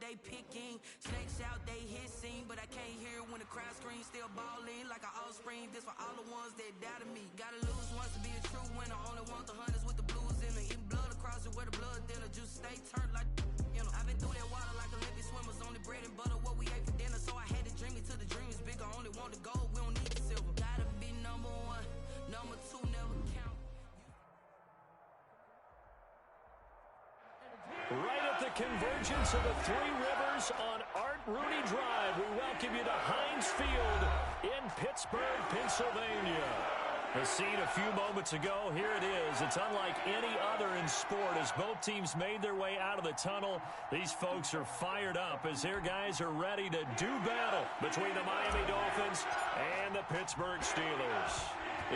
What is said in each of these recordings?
they picking. Snakes out, they hissing, but I can't hear when the crowd screams. Still balling like an offspring. This for all the ones that doubted me. Gotta lose once to be a true winner. Only want the hunters with the blues in it. Eating blood across it where the blood dinner. Juice stay turned like, you know. I've been through that water like Olympic swimmers. Only bread and butter, what we ate for dinner. So I had to dream it till the dream is bigger. Only want the gold, we don't need the silver. Gotta be number one, number two never count. Right at the convergence of the Three Rivers on Art Rooney Drive, we welcome you to Heinz Field in Pittsburgh, Pennsylvania. The scene a few moments ago, here it is. It's unlike any other in sport as both teams made their way out of the tunnel. These folks are fired up as their guys are ready to do battle between the Miami Dolphins and the Pittsburgh Steelers.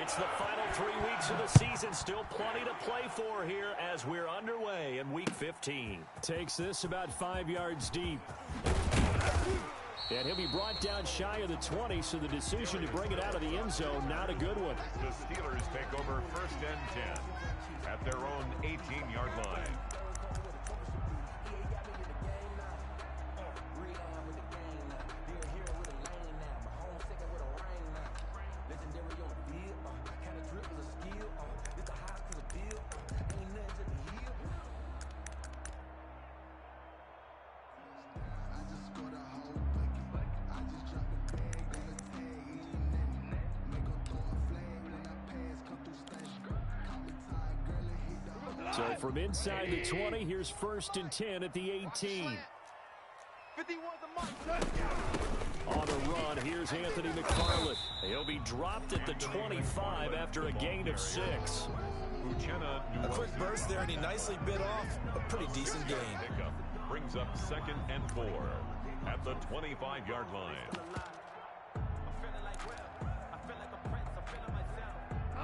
It's the final 3 weeks of the season. Still plenty to play for here as we're underway in Week 15. Takes this about 5 yards deep. And he'll be brought down shy of the 20, so the decision to bring it out of the end zone, not a good one. The Steelers take over 1st and 10 at their own 18-yard line. So from inside the 20, here's 1st and 10 at the 18. On the run, here's Anthony McFarland. He'll be dropped at the 25 after a gain of 6. A quick burst there, and he nicely bit off a pretty decent gain. Brings up 2nd and 4 at the 25-yard line.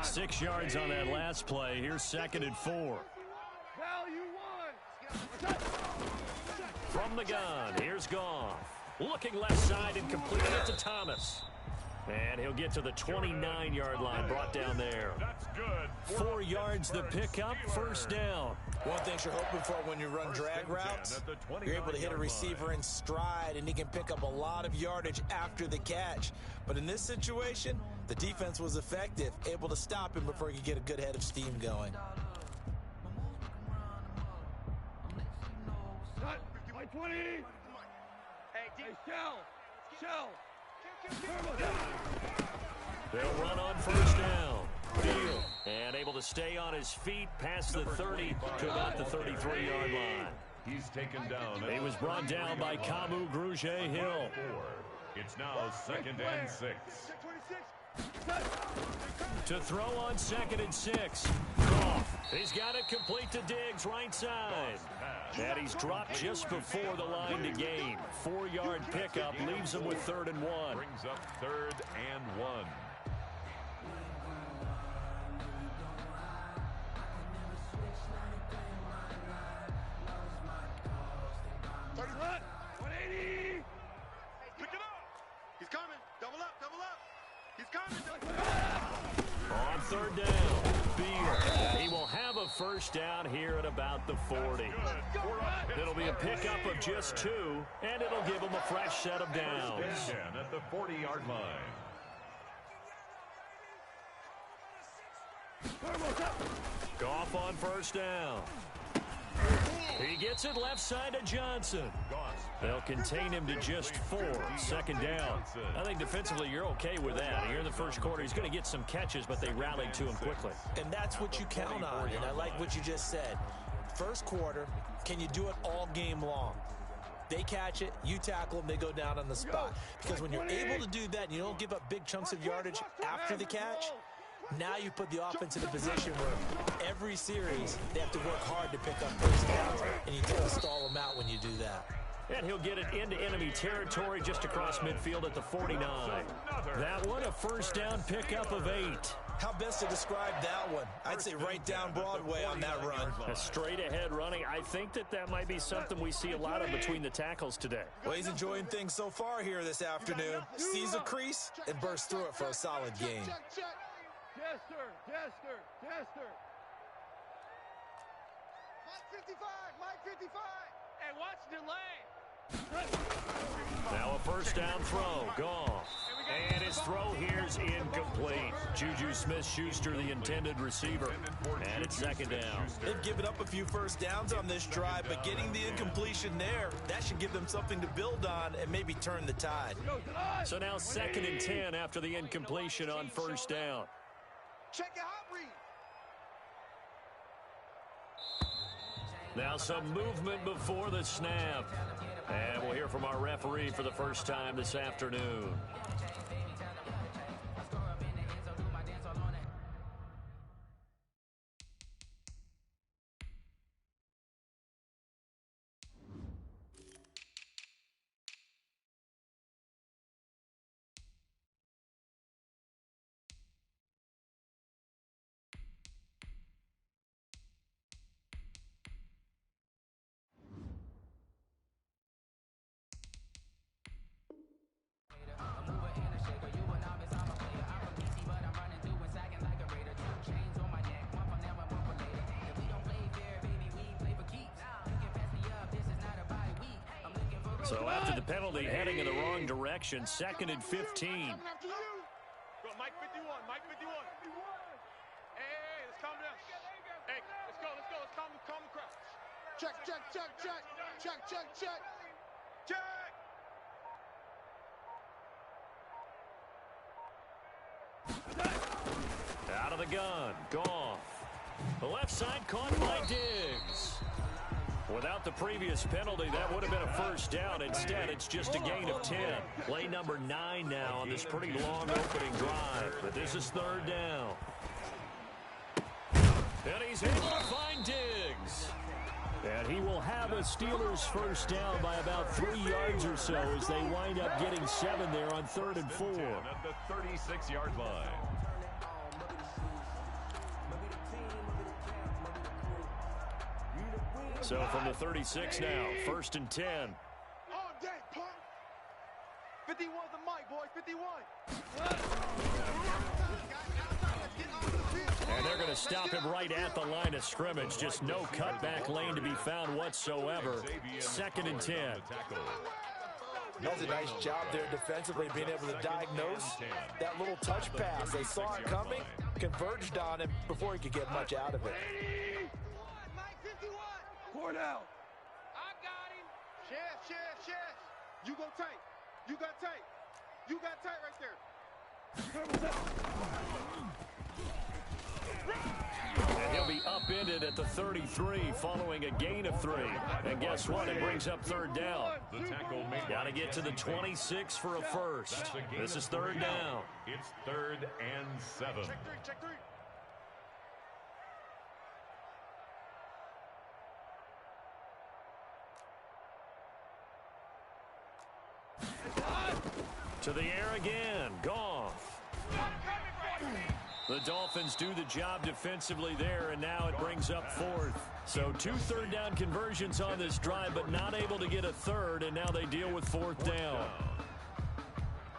6 yards on that last play. Here's 2nd and 4. From the gun, here's Goff. Looking left side and completing it to Thomas. And he'll get to the 29-yard line, brought down there. That's good. 4 yards the pickup, 1st down. One thing you're hoping for when you run drag routes, you're able to hit a receiver in stride, and he can pick up a lot of yardage after the catch. But in this situation, the defense was effective, able to stop him before he could get a good head of steam going. Cut, 20. Hey, shell. They'll run on 1st down. Field. And able to stay on his feet past the 30 to about the 33-yard line. He's taken down. He was brought down by Kamu Grugier-Hill. It's now 2nd and 6. To throw on 2nd and 6. Goff. He's got it complete to Diggs, right side. And he's dropped just before the line to gain. 4-yard pickup leaves him with 3rd and 1. Brings up 3rd and 1. Pick it up. He's coming. Double up. He's coming. On 3rd down, Field. He will have a 1st down here at about the 40. It'll be a pickup of just 2, and it'll give him a fresh set of downs. 1st and 10 at the 40-yard line. Goff on 1st down. He gets it left side to Johnson. They'll contain him to just 4. 2nd down. I think defensively you're okay with that. Here in the 1st quarter, he's going to get some catches, but they rallied to him quickly. And that's what you count on, and I like what you just said. 1st quarter, can you do it all game long? They catch it, you tackle them, they go down on the spot. Because when you're able to do that and you don't give up big chunks of yardage after the catch, now you put the offense in a position where every series they have to work hard to pick up 1st downs, and you tend to stall them out when you do that. And he'll get it into enemy territory just across midfield at the 49. That one, a 1st down pickup of 8. How best to describe that one? I'd say right down Broadway on that run. A straight ahead running. I think that might be something we see a lot of between the tackles today. Well, he's enjoying things so far here this afternoon. Sees a crease and bursts through it for a solid gain. Jester. Mike 55. Hey, watch delay. Now a first down throw. Goff. And his throw here's incomplete. Juju Smith-Schuster, the intended receiver. And it's second down. They've given up a few first downs on this drive, but getting the incompletion there, that should give them something to build on and maybe turn the tide. So now 2nd and 10 after the incompletion on first down. Check your hot read. Now some movement before the snap. And we'll hear from our referee for the first time this afternoon. So after the penalty, heading in the wrong direction, 2nd and 15. Go, Mike 51, Mike 51. Hey, let's calm down. Hey, let's go. Let's calm the crowd. Check. Out of the gun, Goff. The left side caught by Diggs. Without the previous penalty, that would have been a first down. Instead, it's just a gain of 10. Play number 9 now on this pretty long opening drive. But this is 3rd down. And he's able to find Diggs. And he will have a Steelers first down by about 3 yards or so as they wind up getting 7 there on 3rd and 4. At the 36-yard line. So from the 36 now, 1st and 10. All day, punk. 51 the mic, boy. 51. And they're going to stop him right at the line of scrimmage. Just no cutback lane to be found whatsoever. 2nd and 10. Does a nice job there defensively, being able to diagnose that little touch pass. They saw it coming, converged on him before he could get much out of it. Cornell. I got him. Chef. You go tight. You got tight right there. And he'll be upended at the 33 following a gain of 3. And guess what? It brings up 3rd down. The tackle made. Got to get to the 26 for a first. This is 3rd down. It's 3rd and 7. Check three. To the air again. Goff. The Dolphins do the job defensively there, and now it brings up 4th. So 2 3rd down conversions on this drive, but not able to get a 3rd, and now they deal with 4th down.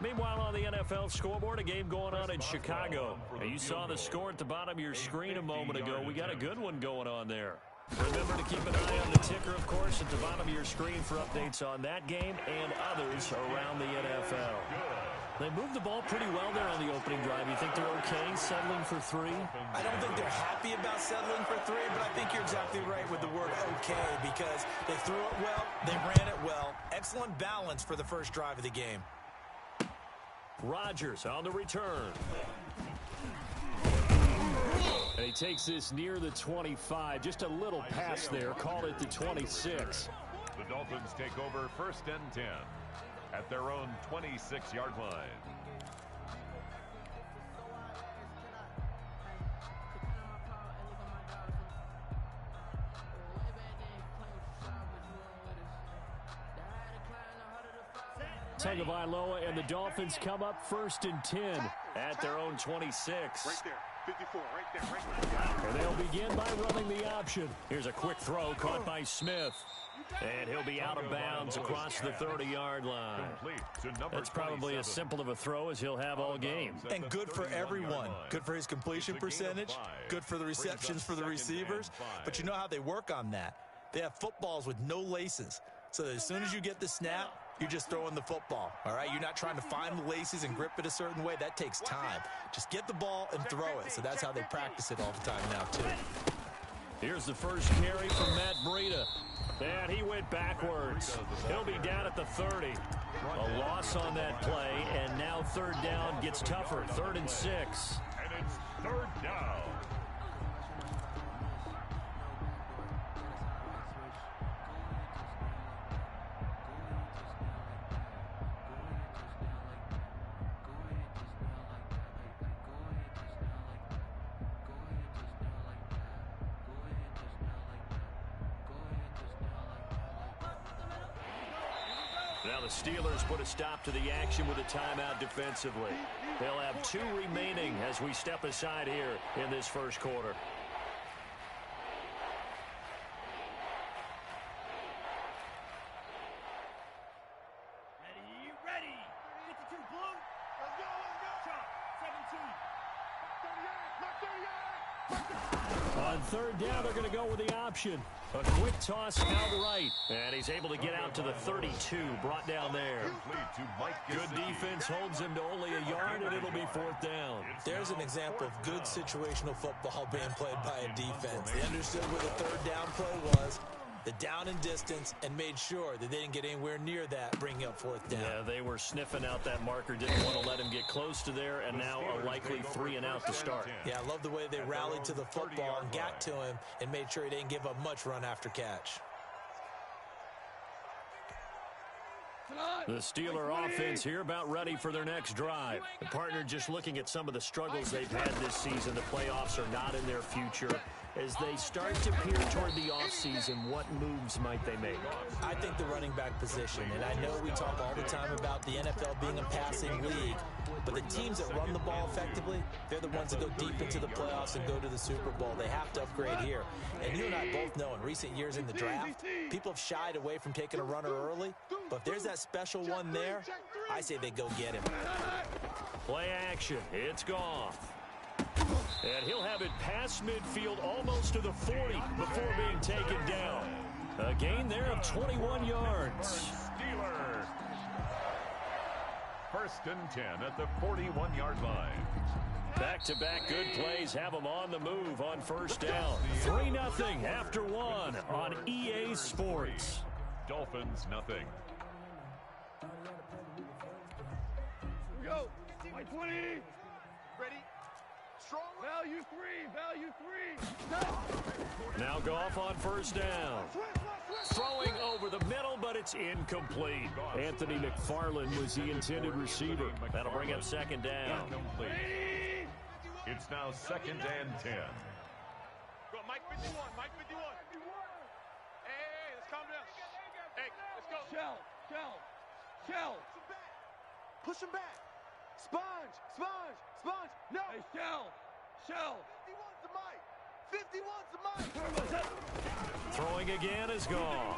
Meanwhile, on the NFL scoreboard, a game going on in Chicago. And you saw the score at the bottom of your screen a moment ago. We got a good one going on there. Remember to keep an eye on the ticker, of course, at the bottom of your screen for updates on that game and others around the NFL. They moved the ball pretty well there on the opening drive. You think they're okay settling for 3? I don't think they're happy about settling for 3, but I think you're exactly right with the word okay, because they threw it well, they ran it well. Excellent balance for the first drive of the game. Rodgers on the return. And he takes this near the 25. Just a little pass there. Called it the 26. The Dolphins take over 1st and 10 at their own 26-yard line. Tagovailoa and the Dolphins come up 1st and 10 at their own 26. Right there. 54, right there. And they'll begin by running the option. Here's a quick throw caught by Smith. And he'll be out of bounds across the 30-yard line. That's probably as simple of a throw as he'll have all game. And good for everyone. Good for his completion percentage. Good for the receptions for the receivers. But you know how they work on that. They have footballs with no laces. So as soon as you get the snap, you're just throwing the football, all right? You're not trying to find the laces and grip it a certain way. That takes time. Just get the ball and throw it. So that's how they practice it all the time now, too. Here's the first carry from Matt Breida. And he went backwards. He'll be down at the 30. A loss on that play, and now third down gets tougher. 3rd and 6. And it's 3rd down. Now the Steelers put a stop to the action with a timeout defensively. They'll have 2 remaining as we step aside here in this first quarter. Ready. 52 blue. Let's go. Chop. 17. On 3rd down, they're going to go with the option. A quick toss out right. And he's able to get out to the 32, brought down there. Good defense holds him to only a yard, and it'll be 4th down. There's an example of good situational football being played by a defense. They understood where the 3rd down play was, the down and distance, and made sure that they didn't get anywhere near that, bringing up 4th down. Yeah, they were sniffing out that marker, didn't want to let him get close to there, and now a likely 3 and out to start. Yeah, I love the way they rallied to the football and got to him and made sure he didn't give up much run after catch. The Steeler offense here about ready for their next drive. The partner just looking at some of the struggles they've had this season. The playoffs are not in their future. As they start to peer toward the offseason, what moves might they make? I think the running back position, and I know we talk all the time about the NFL being a passing league, but the teams that run the ball effectively, they're the ones that go deep into the playoffs and go to the Super Bowl. They have to upgrade here. And you and I both know in recent years in the draft, people have shied away from taking a runner early, but if there's that special one there, I say they go get him. Play action. It's Goff. And he'll have it past midfield almost to the 40 before being taken down. A gain there of 21 yards. Steelers. 1st and 10 at the 41-yard line. Back-to-back good plays have them on the move on 1st down. 3-0 after 1 on EA Sports. Dolphins nothing. Go. 20. Ready. Strong. Value 3. Now Goff on 1st down. Throwing over the middle, but it's incomplete. Anthony McFarland was the intended receiver. That'll bring up 2nd down. It's now 2nd and 10. Go, Mike 51. Hey, let's calm down. Hey, let's go. Shell. Push him back. Sponge. No. Hey, Shell. 51's the mic. 51's the mic. Throwing again is Goff.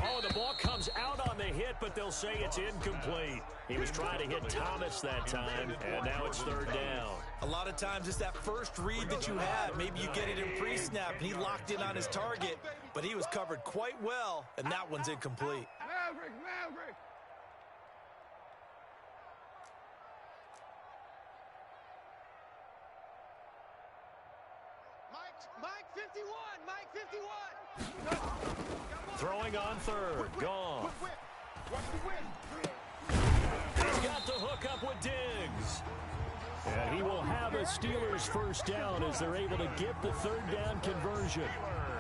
Oh, the ball comes out on the hit, but they'll say it's incomplete. He was trying to hit Thomas that time, and now it's 3rd down. A lot of times it's that first read that you have. Maybe you get it in pre-snap, and he locked in on his target, but he was covered quite well, and that one's incomplete. Maverick. Mike 51. Throwing on 3rd. Goff. He's got the hook up with Diggs. And he will have a Steelers 1st down as they're able to get the 3rd down conversion.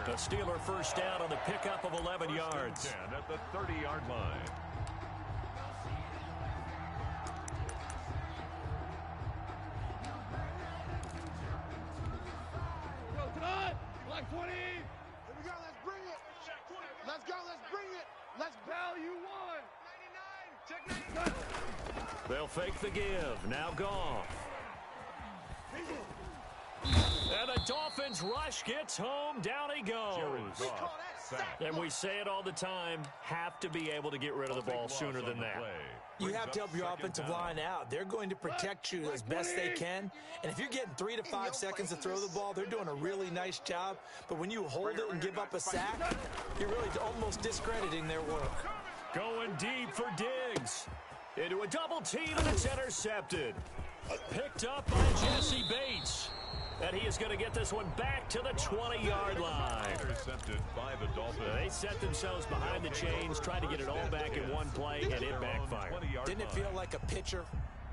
A Steeler 1st down on the pickup of 11 yards. 10 at the 30-yard line. Go, tonight. Black 20. Here we go. Let's bring it. Let's value 1. 99. Check 99. They'll fake the give. Now Goff. And the Dolphins Steelers rush gets home. Down he goes. And we say it all the time, have to be able to get rid of the ball sooner than that. You have to help your offensive line out. They're going to protect you as best they can. And if you're getting 3 to 5 seconds to throw the ball, they're doing a really nice job. But when you hold it and give up a sack, you're really almost discrediting their work. Going deep for Diggs. Into a double team, and it's intercepted. Picked up by Jesse Bates. And he is going to get this one back to the 20-yard line. Intercepted by the Dolphins. They set themselves behind the chains, tried to get it all back in one play, and it backfired. Didn't it feel like a pitcher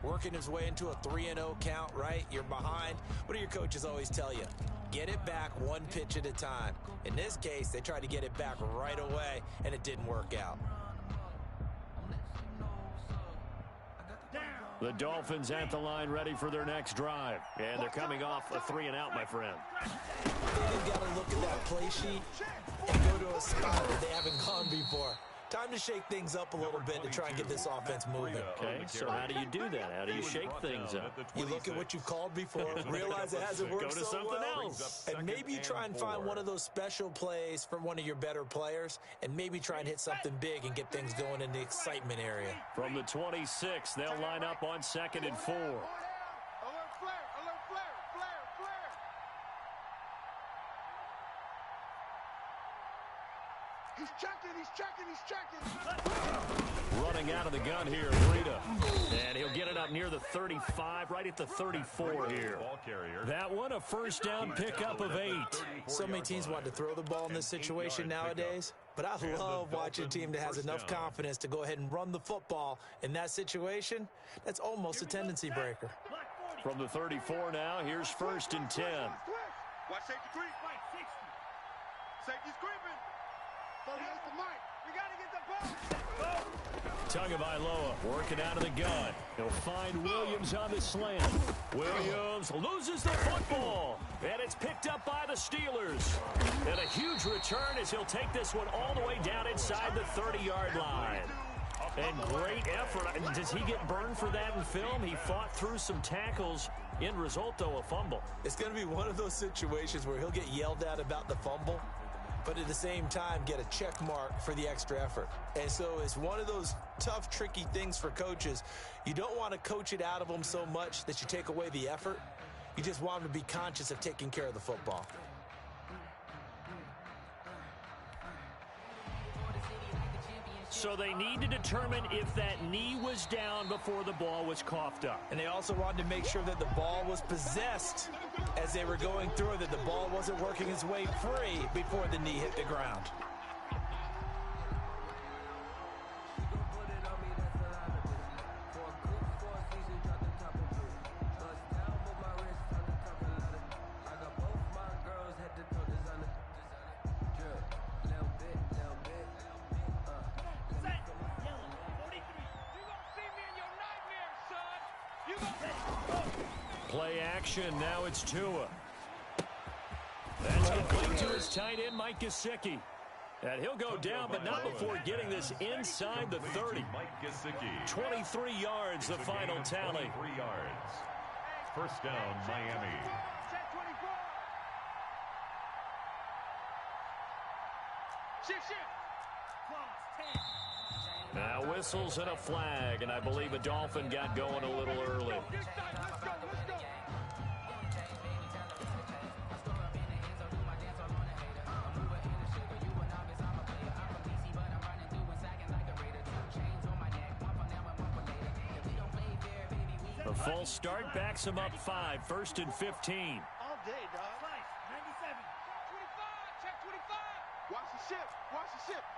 working his way into a 3-0 count, right? You're behind. What do your coaches always tell you? Get it back one pitch at a time. In this case, they tried to get it back right away, and it didn't work out. The Dolphins at the line ready for their next drive. And they're coming off a 3-and-out, my friend. They've got to look at that play sheet and go to a spot that they haven't gone before. Time to shake things up a little bit to try and get this offense moving. Okay, so how do you do that? How do you shake things up? You look at what you've called before, realize it hasn't worked so something well, else. and maybe you try and find one of those special plays from one of your better players, and maybe try and hit something big and get things going in the excitement area. From the 26, they'll line up on 2nd and 4. Alert flare, alert flare, flare. He's checking. Running out of the gun here, Rita. And he'll get it up near the 35, right at the 34 here. That one, a first down pickup of 8. So many teams want to throw the ball in this situation nowadays, but I love watching a team that has enough confidence to go ahead and run the football. In that situation, that's almost a tendency breaker. From the 34 now, here's 1st and 10. Watch safety creep. Safety's creeping. 38 to Mike. We got to get the ball. Tagovailoa working out of the gun. He'll find Williams on the slant. Williams loses the football. And it's picked up by the Steelers. And a huge return as he'll take this one all the way down inside the 30-yard line. And great effort. And does he get burned for that in film? He fought through some tackles. End result, though, a fumble. It's going to be one of those situations where he'll get yelled at about the fumble, but at the same time get a check mark for the extra effort. And so it's one of those tough, tricky things for coaches. You don't want to coach it out of them so much that you take away the effort. You just want them to be conscious of taking care of the football. So they need to determine if that knee was down before the ball was coughed up. And they also wanted to make sure that the ball was possessed as they were going through it, that the ball wasn't working its way free before the knee hit the ground. Play action, now it's Tua. That's complete to his tight end, Mike Gesicki. And he'll go down, but not before getting this inside the 30. 23 yards, the final tally. 23 yards. First down, Miami. Check 24. Shift. Now whistles and a flag, and I believe a Dolphin got going a little early. Let's go. The false start backs him up 5, 1st and 15. All day, dog. 97. Check 25. Watch the ship.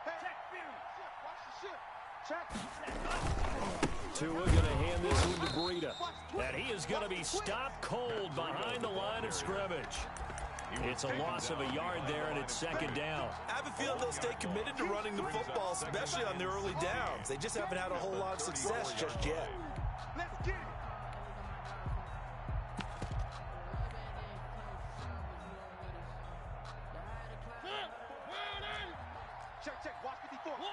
Hey. Check Fury. Watch the ship. Check. Tua going to hand this one to Breida. And he is going to be stopped cold behind the line of scrimmage. It's a loss of a yard there, and it's 2nd down. I have a feeling they'll stay committed to running the football, especially on the early downs. They just haven't had a whole lot of success just yet. Let's get it. Check. Watch 54. One.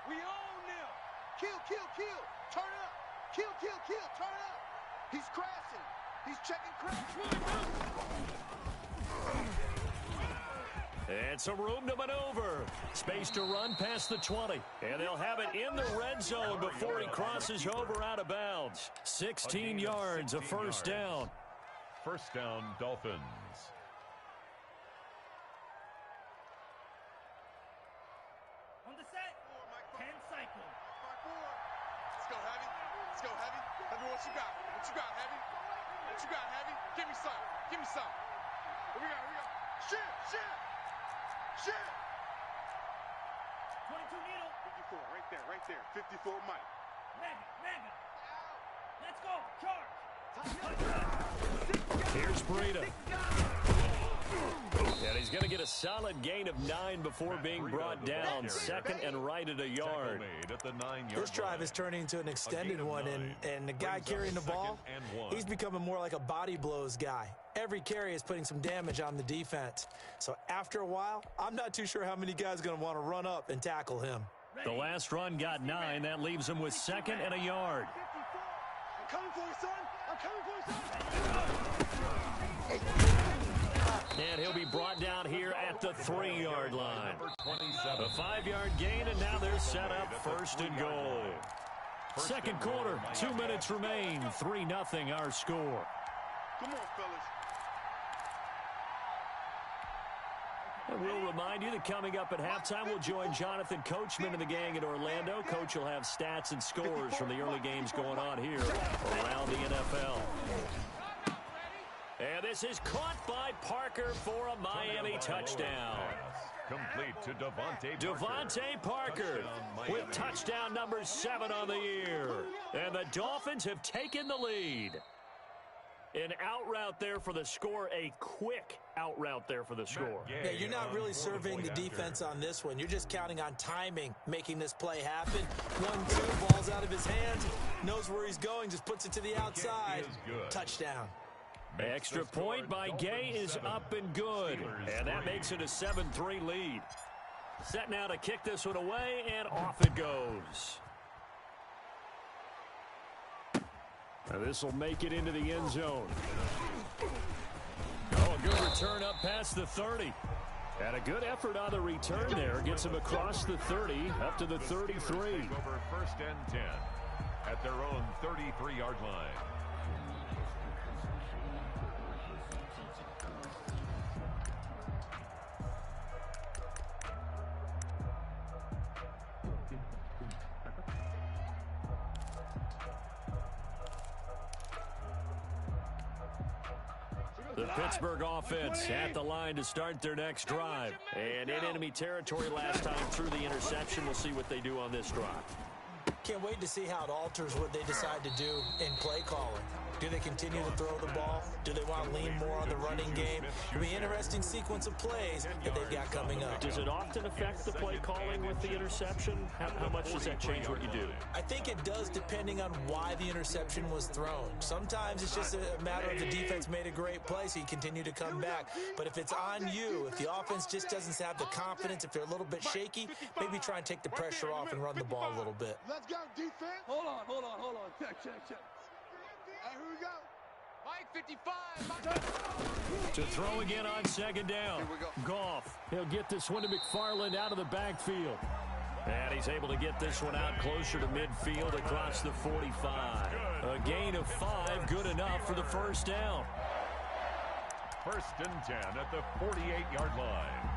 We own them. Kill. Turn up. Kill. Turn up. He's crashing. He's checking cracks. And some room to maneuver. Space to run past the 20. And they'll have it in the red zone before he crosses over out of bounds. 16 yards, a first down. First down, Dolphins. On the set. 10 cycle. Let's go, Heavy. Let's go, Heavy. Heavy, what you got? What you got, Heavy? What you got, Heavy? Give me some. Give me some. Here we go. Here we go. Shit. Shit. Shit. 22 needle. 54, right there, right there. 54, Mike. Mega. Let's go. Charge. Here's Breida. And he's going to get a solid gain of 9 before being brought down. Second and right at a yard. This drive is turning into an extended one, and the guy carrying the ball, he's becoming more like a body blows guy. Every carry is putting some damage on the defense. So after a while, I'm not too sure how many guys are going to want to run up and tackle him. The last run got 9. That leaves him with second and a yard. I'm coming for you, son. I'm coming for you, son. And he'll be brought down here at the 3-yard line. A 5-yard gain, and now they're set up first and goal. Second quarter, 2 minutes remain. 3-0 our score. Come on, fellas. And we'll remind you that coming up at halftime, we'll join Jonathan Coachman and the gang in Orlando. Coach will have stats and scores from the early games going on here around the NFL. And this is caught by Parker for a Miami touchdown. Complete to Devontae Parker with touchdown number 7 on the year. And the Dolphins have taken the lead. An out route there for the score, a quick out route there for the score. Yeah, you're not really surveying the defense on this one. You're just counting on timing, making this play happen. 1-2, ball's out of his hands, knows where he's going, just puts it to the outside. Touchdown. Extra point by Gay is up and good. And that makes it a 7-3 lead. Set now to kick this one away, and off it goes. Now this will make it into the end zone. Oh, a good return up past the 30. And a good effort on the return there. Gets him across the 30, up to the 33. Over first and 10 at their own 33-yard line. The Pittsburgh offense at the line to start their next drive. And in enemy territory last time through the interception. We'll see what they do on this drive. Can't wait to see how it alters what they decide to do in play calling. Do they continue to throw the ball? Do they want to lean more on the running game? It'll be an interesting sequence of plays that they've got coming up. Does it often affect the play calling with the interception? How much does that change what you do? I think it does depending on why the interception was thrown. Sometimes it's just a matter of the defense made a great play, so you continue to come back. But if it's on you, if the offense just doesn't have the confidence, if they're a little bit shaky, maybe try and take the pressure off and run the ball a little bit. Let's go, defense. Hold on. Check. Hey, here we go. Mike 55. To throw again on second down. Goff. He'll get this one to McFarland out of the backfield. And he's able to get this one out closer to midfield across the 45. A gain of 5, good enough for the first down. First and 10 at the 48-yard line.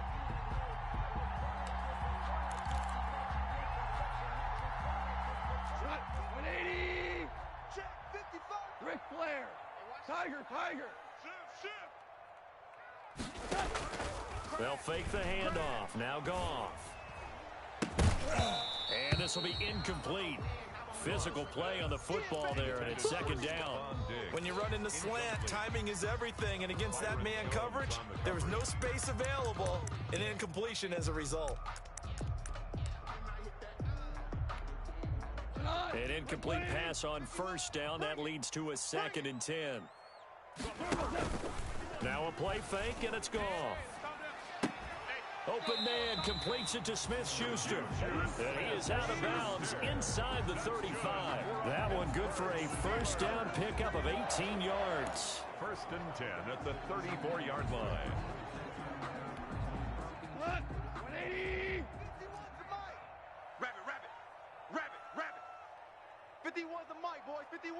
Shot, 180. Check, 55. Ric Flair. Tiger. They'll fake the handoff. Now Goff. And this will be incomplete. Physical play on the football there, and it's second down. When you run in the slant, timing is everything, and against that man coverage, there was no space available, and incompletion as a result. An incomplete pass on first down. That leads to a 2nd and 10. Now a play fake, and it's Goff. Open man completes it to Smith-Schuster. And he is out of bounds inside the 35. That one good for a first down pickup of 18 yards. 1st and 10 at the 34-yard line. Look, 180. Rabbit. 51's the mic, boys. 51.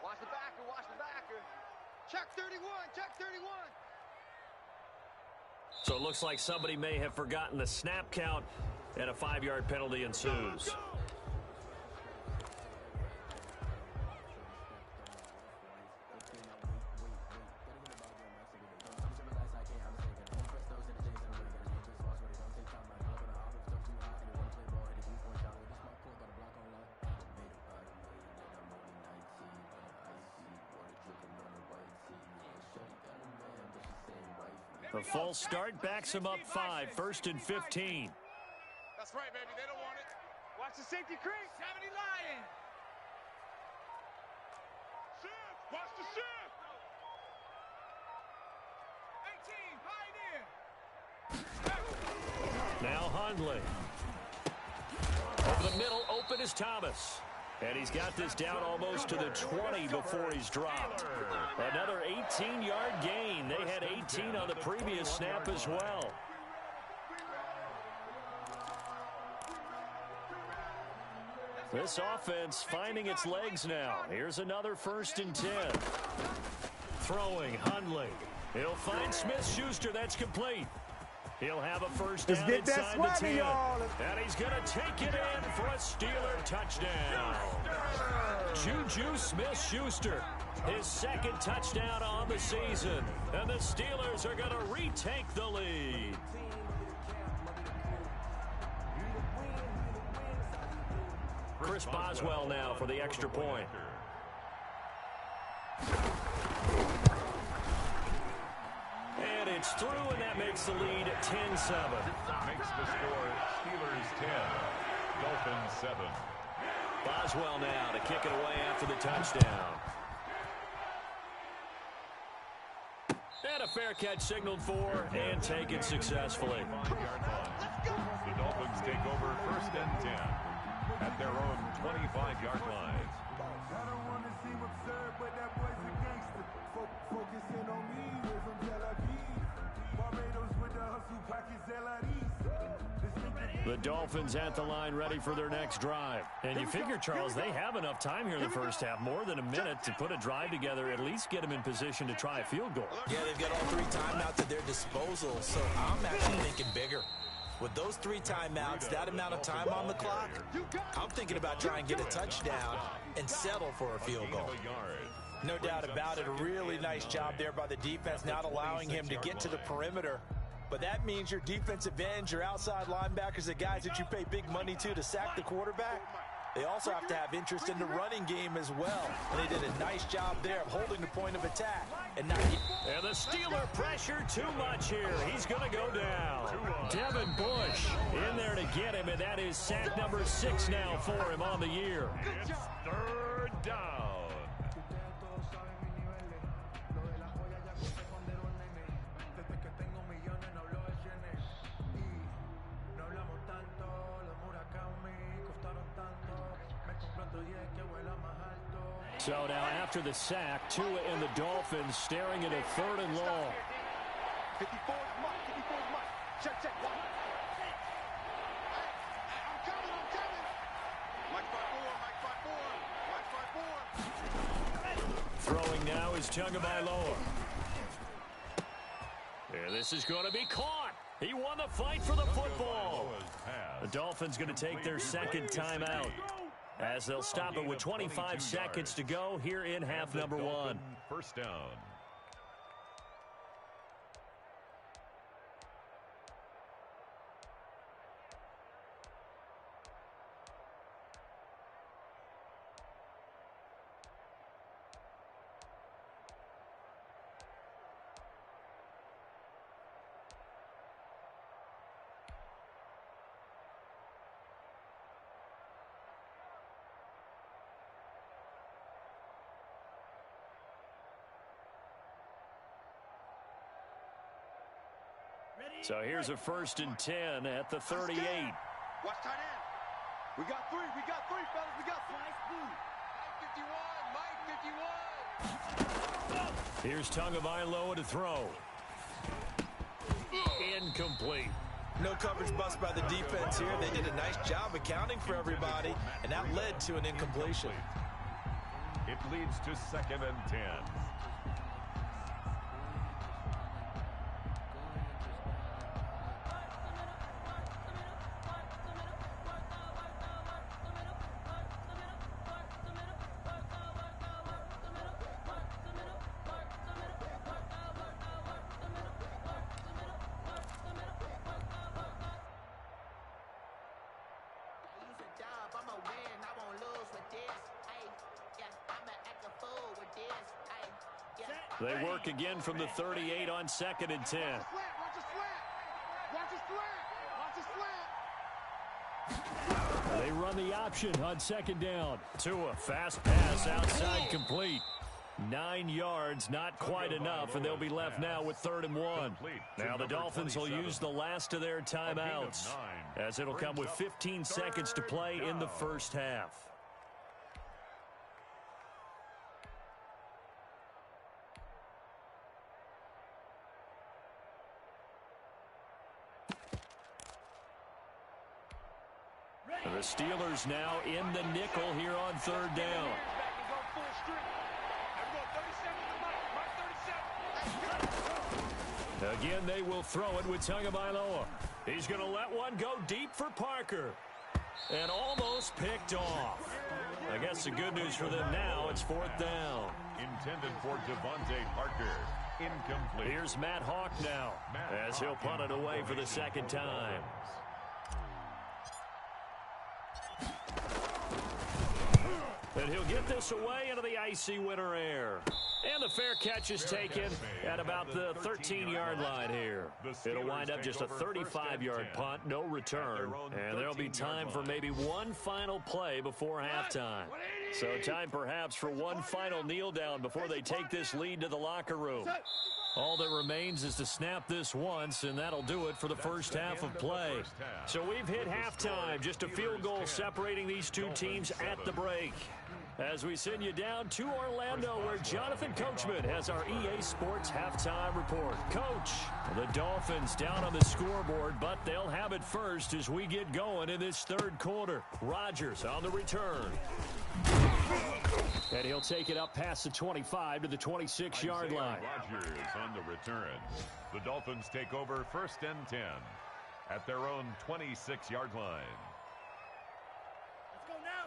Watch the backer. Check 31. So it looks like somebody may have forgotten the snap count, and a 5-yard penalty ensues. The false start backs him up 5, 1st and 15. That's right, baby. They don't want it. Watch the safety creep. 70 Lion. Shift. Watch the shift. 18, Pioneer. Now Hundley. Over the middle, open is Thomas. And he's got this down almost to the 20 before he's dropped. Another 18-yard gain. They had 18 on the previous snap as well. This offense finding its legs now. Here's another 1st and 10. Throwing Hundley. He'll find Smith-Schuster. That's complete. He'll have a first down inside the 10. And he's going to take it in for a Steeler touchdown. Juju Smith-Schuster, his 2nd touchdown on the season. And the Steelers are going to retake the lead. Chris Boswell now for the extra point. And it's through, and that makes the lead 10-7. Makes the score Steelers 10, Dolphins 7. Boswell now to kick it away after the touchdown. And a fair catch signaled for and taken successfully. 5-yard line. The Dolphins take over 1st and 10 at their own 25-yard line. I don't want to seem absurd, but that boy's a gangster. Focusing on me, we're from Tel Aviv. Barbados with the hustle pockets, The Dolphins at the line ready for their next drive. And you figure, Charles, they have enough time here in the first half, more than a minute, to put a drive together, at least get them in position to try a field goal. Yeah, they've got all 3 timeouts at their disposal, so I'm actually thinking bigger. With those 3 timeouts, that amount of time on the clock, I'm thinking about trying to get a touchdown and settle for a field goal. No doubt about it. A really nice job there by the defense, not allowing him to get to the perimeter. But that means your defensive ends, your outside linebackers, the guys that you pay big money to sack the quarterback, they also have to have interest in the running game as well. And they did a nice job there of holding the point of attack. And the Steeler pressure too much here. He's going to go down. Devin Bush in there to get him, and that is sack number 6 now for him on the year. It's 3rd down. So now after the sack, Tua and the Dolphins staring at a 3rd and long. 54 mark. Check. I'm coming. Mike 5-4. Throwing now is Tagovailoa. And this is going to be caught. He won the fight for the football. The Dolphins going to take their 2nd timeout, as they'll stop it with 25 seconds to go here in half number 1. First down. So here's a 1st and 10 at the 38. Watch tight end. We got three, fellas. We got three. Mike 51. Here's Tagovailoa to throw. Incomplete. No coverage bust by the defense here. They did a nice job accounting for everybody, and that led to an incompletion. It leads to 2nd and 10. They work again from the 38 on 2nd and 10. They run the option on 2nd down. Tua, fast pass outside, complete. 9 yards, not quite enough, and they'll be left now with 3rd and 1. Now the Dolphins will use the last of their timeouts, as it'll come with 15 seconds to play in the first half. The Steelers now in the nickel here on 3rd down. Again, they will throw it with Tagovailoa. He's going to let one go deep for Parker. And almost picked off. I guess the good news for them now, it's 4th down. Intended for Devontae Parker. Incomplete. Here's Matt Hawk now, as he'll punt it away for the 2nd time. And he'll get this away into the icy winter air. And the fair catch is taken at about the 13-yard line here. It'll wind up just a 35-yard punt, no return. And there'll be time for maybe one final play before halftime. So time perhaps for one final kneel down before they take this lead to the locker room. All that remains is to snap this once, and that'll do it for the first half of play. So we've hit halftime, just a field goal separating these two teams at the break. As we send you down to Orlando, where Jonathan Coachman has our EA Sports halftime report. Coach, the Dolphins down on the scoreboard, but they'll have it first as we get going in this 3rd quarter. Rodgers on the return. And he'll take it up past the 25 to the 26-yard line. Rodgers on the return. The Dolphins take over 1st and 10 at their own 26-yard line.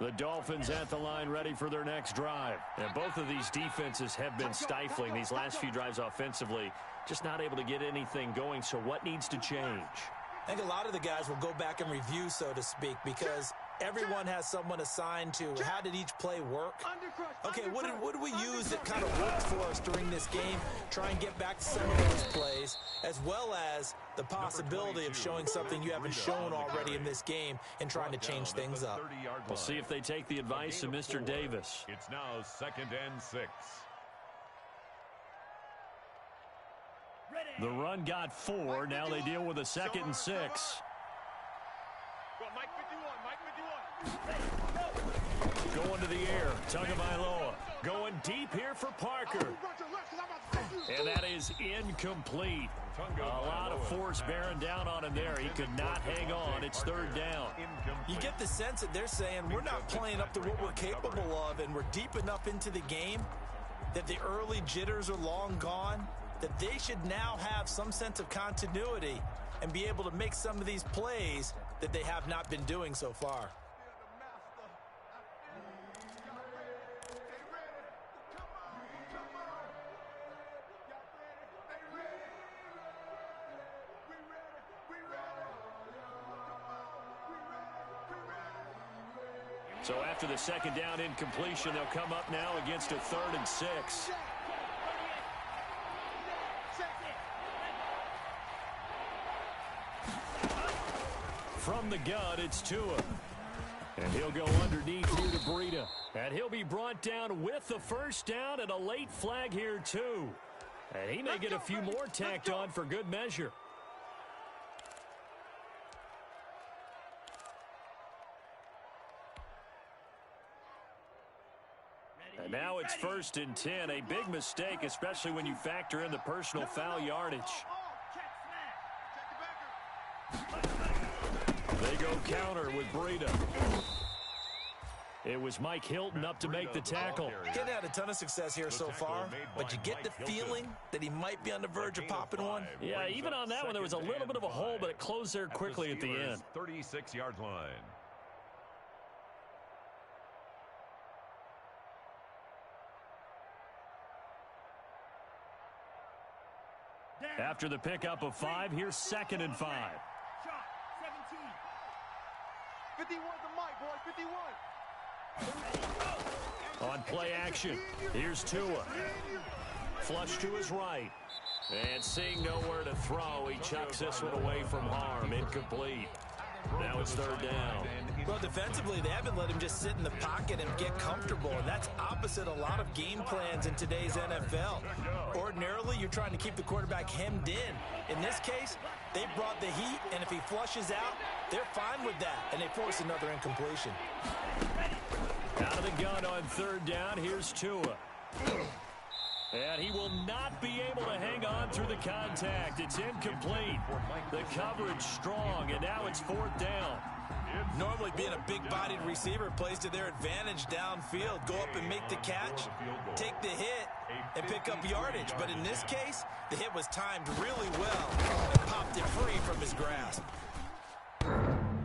The Dolphins at the line, ready for their next drive. And both of these defenses have been stifling these last few drives offensively. Just not able to get anything going, so what needs to change? I think a lot of the guys will go back and review, so to speak, because everyone has someone assigned to how did each play work. Okay, what did we use that kind of worked for us during this game? Try and get back to some of those plays, as well as the possibility of showing something you haven't shown already in this game and trying to change things up. We'll see if they take the advice of Mr. Davis. It's now 2nd and 6. The run got 4. Now they deal with a 2nd and 6. Going to the air. Tagovailoa going deep here for Parker. And that is incomplete. A lot of force bearing down on him there. He could not hang on. It's 3rd down. You get the sense that they're saying we're not playing up to what we're capable of, and we're deep enough into the game that the early jitters are long gone, that they should now have some sense of continuity and be able to make some of these plays that they have not been doing so far. So after the 2nd down incompletion, they'll come up now against a 3rd and 6. From the gun, it's Tua. And he'll go underneath here to Breida. And he'll be brought down with the 1st down and a late flag here, too. And he may get a few more tacked on for good measure. Now it's 1st and 10. A big mistake, especially when you factor in the personal foul yardage. They go counter with Breida. It was Mike Hilton up to make the tackle. He hadn't had a ton of success here so far, but you get the feeling that he might be on the verge of popping one. Yeah, even on that one, there was a little bit of a hole, but it closed there quickly at the end. 36-yard line. After the pickup of 5, here's 2nd and 5. Shot, 17. 51's the mic, boy, 51. On play action, here's Tua. Flush to his right. And seeing nowhere to throw, he chucks this one away from harm. Incomplete. Now it's 3rd down. Well, defensively, they haven't let him just sit in the pocket and get comfortable, and that's opposite a lot of game plans in today's NFL. Ordinarily, you're trying to keep the quarterback hemmed in. In this case, they brought the heat, and if he flushes out, they're fine with that, and they force another incompletion. Out of the gun on 3rd down, here's Tua. And he will not be able to hang on through the contact. It's incomplete. The coverage strong, and now it's 4th down. Normally being a big-bodied receiver plays to their advantage downfield. Go up and make the catch, take the hit, and pick up yardage. But in this case, the hit was timed really well and popped it free from his grasp.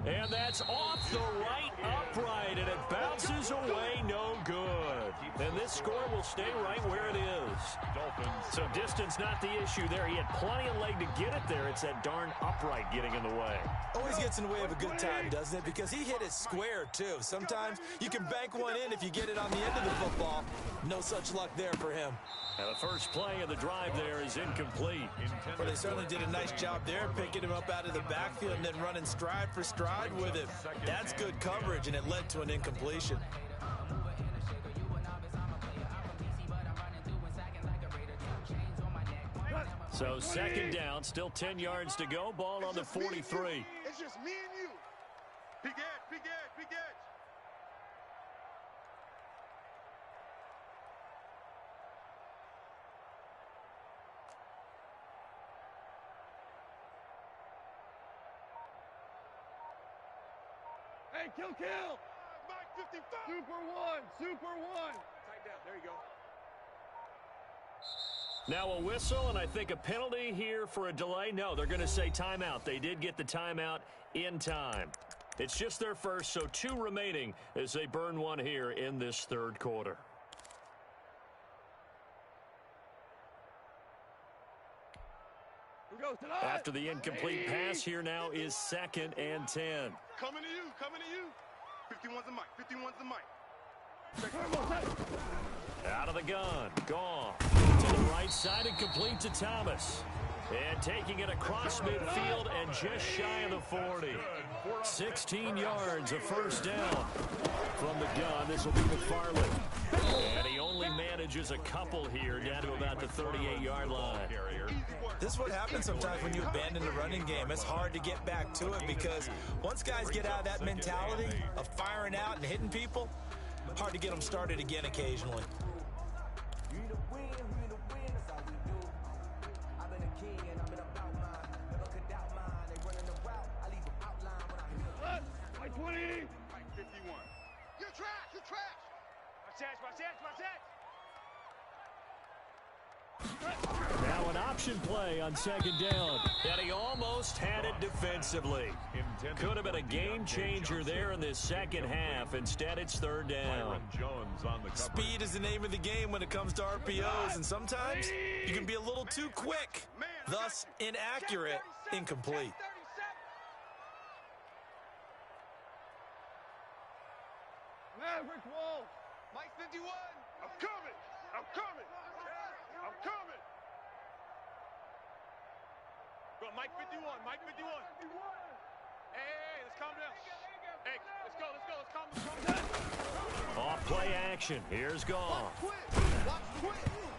And that's off the right upright, and it bounces away no good. And this score will stay right where it is. So distance not the issue there. He had plenty of leg to get it there. It's that darn upright getting in the way. Always gets in the way of a good time, doesn't it? Because he hit it square, too. Sometimes you can bank one in if you get it on the end of the football. No such luck there for him. And the first play of the drive there is incomplete. Well, they certainly did a nice job there, picking him up out of the backfield and then running stride for stride with him. That's good coverage, and it led to an incompletion. So 2nd down, still 10 yards to go. Ball on the 43. It's just me and you. Big edge, big edge, big edge. Hey, kill. Mike 55. Super one. Tight down, there you go. Now a whistle, and I think a penalty here for a delay. No, they're going to say timeout. They did get the timeout in time. It's just their first, so 2 remaining as they burn one here in this 3rd quarter. After the incomplete pass, here now is 2nd and 10. Coming to you. 51's the mic, 51's the mic. Out of the gun, gone. To the right side and complete to Thomas. And taking it across midfield and just shy of the 40. 16 yards, a 1st down. From the gun, this will be McFarland. And he only manages a couple here down to about the 38-yard line. This is what happens sometimes when you abandon the running game. It's hard to get back to it because once guys get out of that mentality of firing out and hitting people, hard to get them started again occasionally. Like 20. Mike 51. You're trash. Watch that. Now an option play on 2nd down. And he almost had it defensively. Could have been a game changer there in this 2nd half. Instead, it's 3rd down. Speed is the name of the game when it comes to RPOs, and sometimes you can be a little too quick, thus inaccurate, incomplete. Maverick Wolf. Mike 51. I'm coming. Go, Mike 51. Hey, let's calm down. Hey, let's calm down. Off play action. Here's Goff.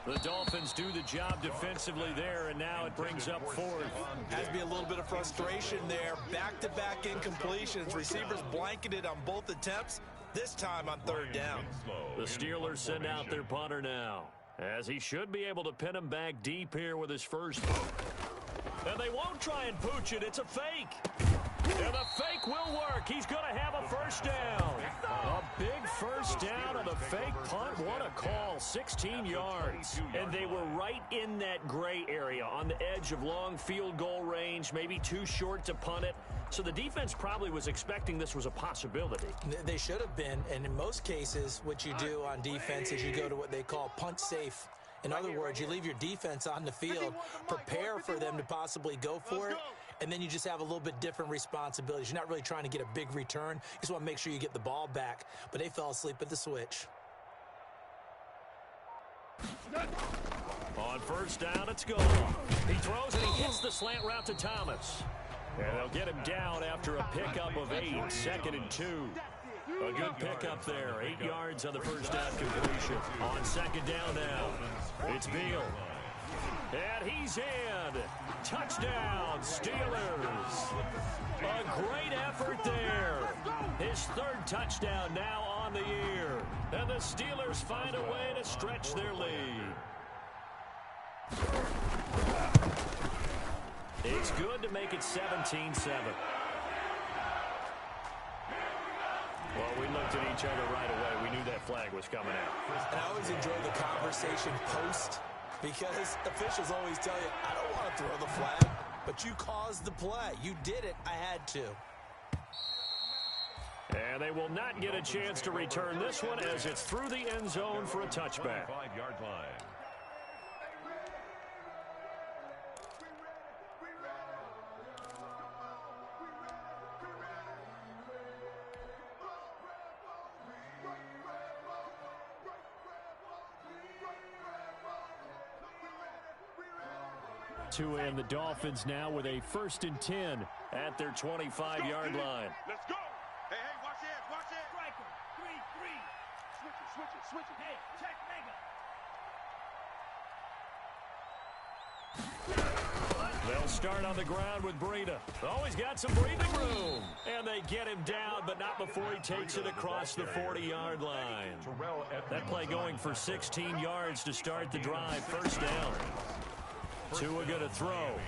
The Dolphins do the job defensively there, and now it brings up 4th. Has to be a little bit of frustration there. Back-to-back incompletions. Receivers blanketed on both attempts. this time on third down. The Steelers send out their punter now, as he should be able to pin him back deep here with his first. And they won't try and pooch it. It's a fake. And the fake will work. He's going to have a first down. A big first down on the fake punt. What a call. 16 yards. And they were right in that gray area on the edge of long field goal range, maybe too short to punt it. So the defense probably was expecting this was a possibility. They should have been. And in most cases, what you do on defense is you go to what they call punt safe. In other words, you leave your defense on the field, prepare for them to possibly go for it, and then you just have a little bit different responsibilities. You're not really trying to get a big return. You just want to make sure you get the ball back. But they fell asleep at the switch. On first down, it's going. He throws and he hits the slant route to Thomas. And they'll get him down after a pickup of 8, 2nd and 2. A good pickup there. 8 yards on the first down completion. On second down now, it's Beal. And he's in. Touchdown, Steelers. A great effort there. His third touchdown now on the year. And the Steelers find a way to stretch their lead. It's good to make it 17-7. Well, we looked at each other right away. We knew that flag was coming out. And I always enjoy the conversation post because officials always tell you, I don't want to throw the flag, but you caused the play. You did it. I had to. And they will not get a chance to return this one as it's through the end zone for a touchback. 5-yard line. And the Dolphins now with a 1st and 10 at their 25-yard line. Let's go. Hey, watch it, watch it. Striker, 3-3. Switch it. Hey, check mega. They'll start on the ground with Breida. Always got some breathing room. And they get him down, but not before he takes it across the 40-yard line. That play going for 16 yards to start the drive. First down. Tua going to throw.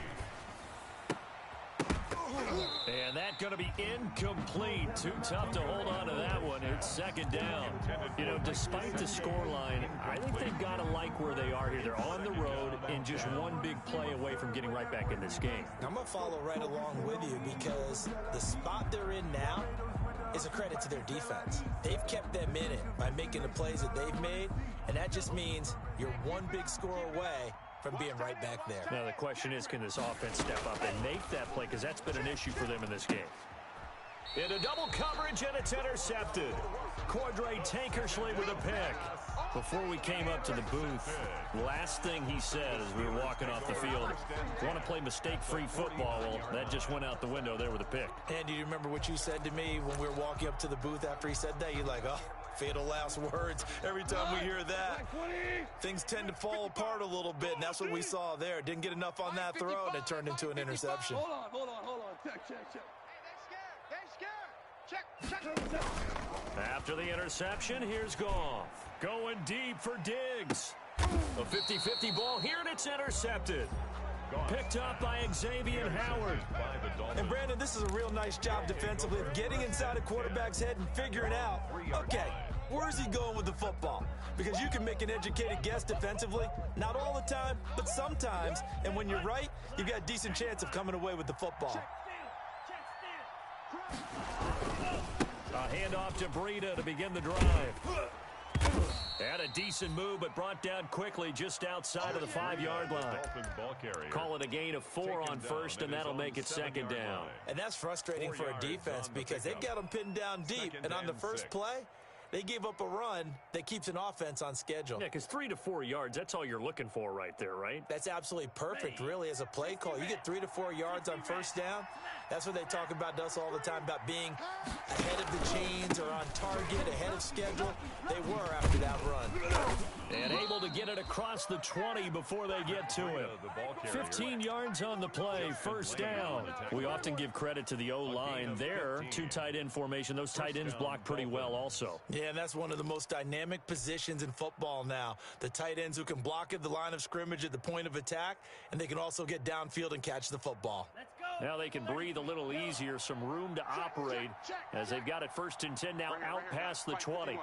And that going to be incomplete. Too tough to hold on to that one. It's second down. You know, despite the scoreline, I think they've got to like where they are here. They're on the road and just one big play away from getting right back in this game. I'm going to follow right along with you because the spot they're in now is a credit to their defense. They've kept them in it by making the plays that they've made, and that just means you're one big score away from being right back there. Now the question is, can this offense step up and make that play? Because that's been an issue for them in this game. In a double coverage, and it's intercepted. Cordray Tankersley with a pick. Before we came up to the booth, last thing he said as we were walking off the field, want to play mistake-free football. Well, that just went out the window there with a pick. And do you remember what you said to me when we were walking up to the booth after he said that? You're like, oh, fatal last words. Every time we hear that, things tend to fall apart a little bit, and that's what we saw there. Didn't get enough on that throw, and it turned into an interception. Hold on. Check. Hey, they scared. Check. After the interception, here's Goff. Going deep for Diggs. A 50-50 ball here, and it's intercepted. Picked up by Xavier Howard. And Brandon, this is a real nice job defensively of getting inside a quarterback's head and figuring out, okay, where's he going with the football? Because you can make an educated guess defensively, not all the time, but sometimes. And when you're right, you've got a decent chance of coming away with the football. A handoff to Breida to begin the drive. And a decent move, but brought down quickly just outside of the 5-yard line. Call it a gain of 4 on first, and that'll make it second down. And that's frustrating for a defense because they've got them pinned down deep. And on the first play, they gave up a run that keeps an offense on schedule. Yeah, because 3 to 4 yards, that's all you're looking for right there, right? That's absolutely perfect, really, as a play call. You get 3 to 4 yards on first down. That's what they talk about to us all the time, about being ahead of the chains or on target, ahead of schedule. They were after that run. And able to get it across the 20 before they get to it. 15 yards on the play, first down. We often give credit to the O-line there. Two tight end formation. Those tight ends block pretty well also. Yeah, and that's one of the most dynamic positions in football now. The tight ends who can block at the line of scrimmage at the point of attack, and they can also get downfield and catch the football. Now they can breathe a little easier, some room to operate as they've got it first and 10 now out past the 20.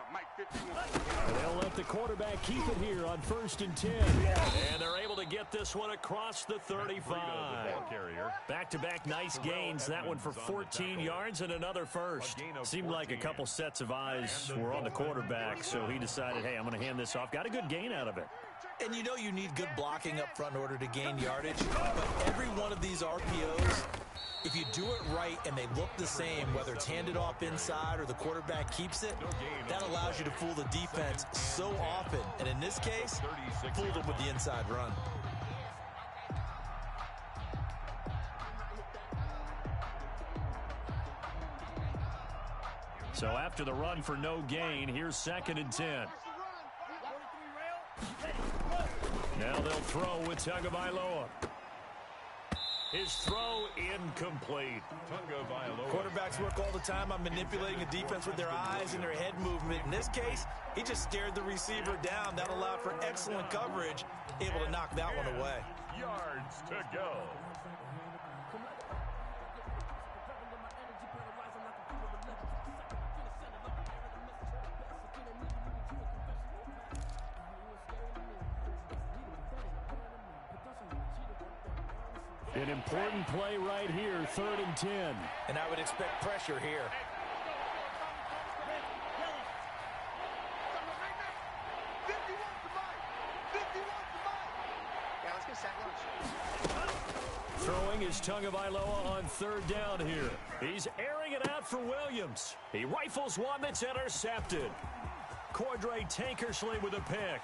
They'll let the quarterback keep it here on first and 10. And they're able to get this one across the 35. Back-to-back nice gains. That one for 14 yards and another first. Seemed like a couple sets of eyes were on the quarterback, so he decided, hey, I'm going to hand this off. Got a good gain out of it. And you know you need good blocking up front in order to gain yardage. But every one of these RPOs, if you do it right and they look the same, whether it's handed off inside or the quarterback keeps it, that allows you to fool the defense so often. And in this case, fooled them with the inside run. So after the run for no gain, here's second and 10. Now they'll throw with Tagovailoa. His throw incomplete. Quarterbacks work all the time on manipulating the defense with their eyes and their head movement. In this case, he just stared the receiver down. That allowed for excellent coverage, able to knock that one away. Yards to go. An important play right here, third and 10. And I would expect pressure here. Throwing is Tagovailoa on third down here. He's airing it out for Williams. He rifles one that's intercepted. Cordray Tankersley with a pick.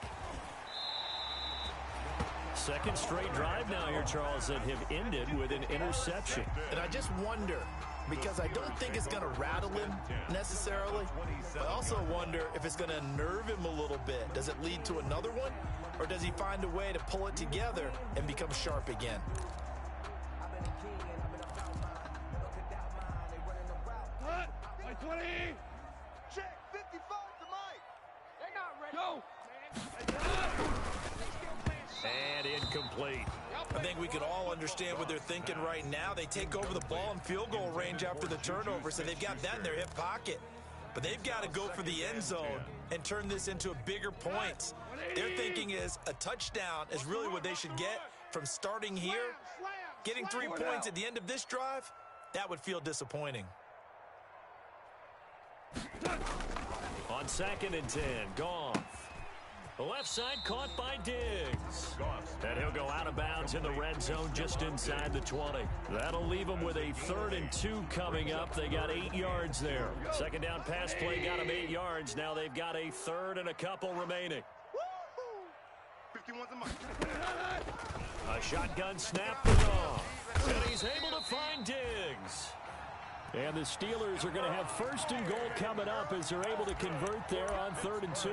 Second straight drive now here, Charles, that have ended with an interception. And I just wonder, because I don't think it's going to rattle him necessarily, but I also wonder if it's going to unnerve him a little bit. Does it lead to another one, or does he find a way to pull it together and become sharp again? Cut! 20! Check, 55 to Mike. They're not ready. Go! And incomplete. I think we can all understand what they're thinking right now. They take over the ball in field goal range after the turnover, so they've got that in their hip pocket. But they've got to go for the end zone and turn this into a bigger points. Their thinking is a touchdown is really what they should get from starting here. Getting 3 points at the end of this drive, that would feel disappointing. On second and 10, Goff. The left side caught by Diggs. And he'll go out of bounds in the red zone just inside the 20. That'll leave them with a 3rd and 2 coming up. They got 8 yards there. Second down pass play got them 8 yards. Now they've got a 3rd and a couple remaining. 51's a Mike. A shotgun snap for Goff. And he's able to find Diggs. And the Steelers are going to have 1st and goal coming up as they're able to convert there on 3rd and 2.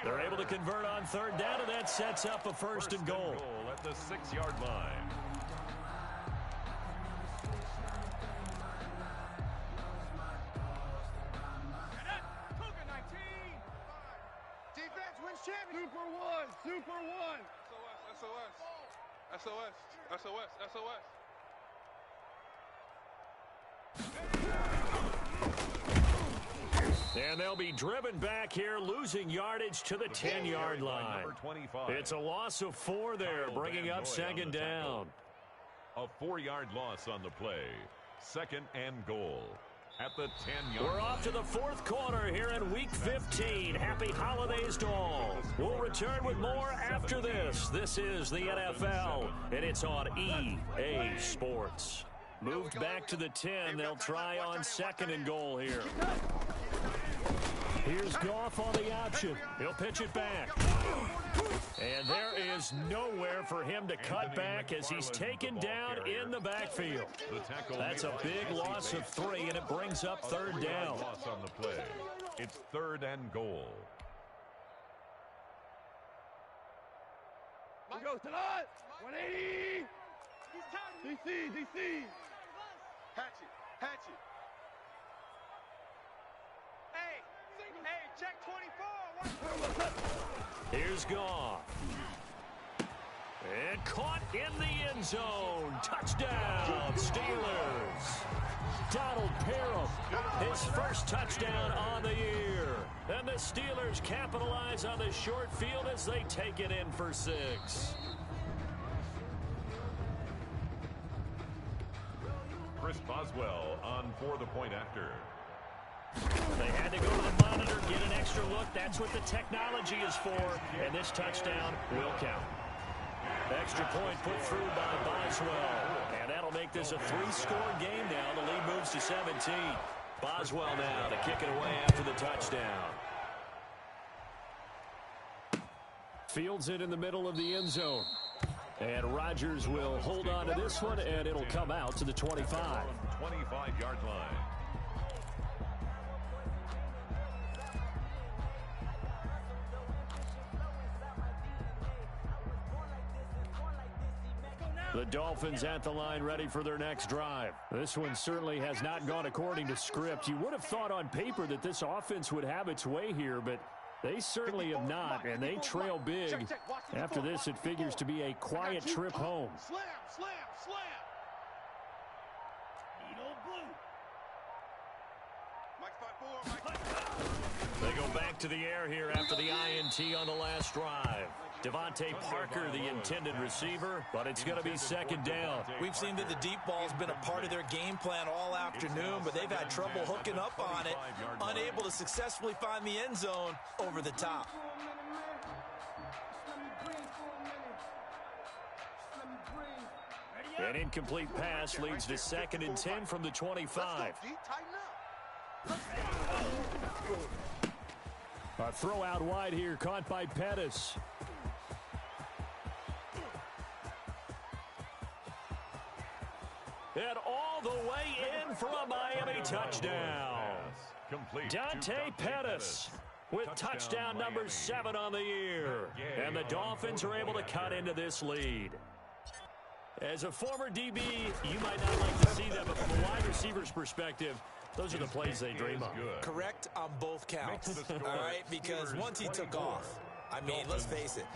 They're able to convert on 3rd down, and that sets up a 1st and goal. At the 6-yard line. Defense wins champion. Super one! SOS. SOS. SOS. SOS. And they'll be driven back here, losing yardage to the 10-yard line. It's a loss of 4 there, bringing up second down. A 4-yard loss on the play. 2nd and goal at the 10-yard line. We're off to the 4th quarter here in Week 15. Happy holidays to all. We'll return with more after this. This is the NFL, and it's on EA Sports. Moved back to the 10. They'll try on 2nd and goal here. Here's Goff on the option. He'll pitch it back. And there is nowhere for him to cut back as he's taken down in the backfield. That's a big loss of 3, and it brings up 3rd down. Loss on the play. It's 3rd and goal. Here goes to the 180. DC. Hatchet. Hey, check 24. Here's Goff. And caught in the end zone. Touchdown, Steelers. Donald Parham, his first touchdown on the year. And the Steelers capitalize on the short field as they take it in for 6. Chris Boswell on for the point after. They had to go to the monitor, get an extra look. That's what the technology is for. And this touchdown will count. Extra point put through by Boswell. And that'll make this a 3-score game now. The lead moves to 17. Boswell now to kick it away after the touchdown. Fields it in the middle of the end zone. And Rodgers will hold on to this one, and it'll come out to the 25. 25-yard line. The Dolphins at the line ready for their next drive. This one certainly has not gone according to script. You would have thought on paper that this offense would have its way here, but they certainly have not, and they trail big. After this, it figures to be a quiet trip home. Slam. They go back to the air here after the INT on the last drive. Devontae Parker, the intended receiver, but it's going to be second down. We've seen that the deep ball's been a part of their game plan all afternoon, but they've had trouble hooking up on it, unable to successfully find the end zone over the top. An incomplete pass leads to 2nd and 10 from the 25. A throw out wide here, caught by Pettis. And all the way in for a Miami touchdown. Dante Pettis with touchdown number 7 on the year. And the Dolphins are able to cut into this lead. As a former DB, you might not like to see that, but from a wide receiver's perspective, those are the plays they dream of. Correct on both counts, all right? Because once he took off, I mean, let's face it,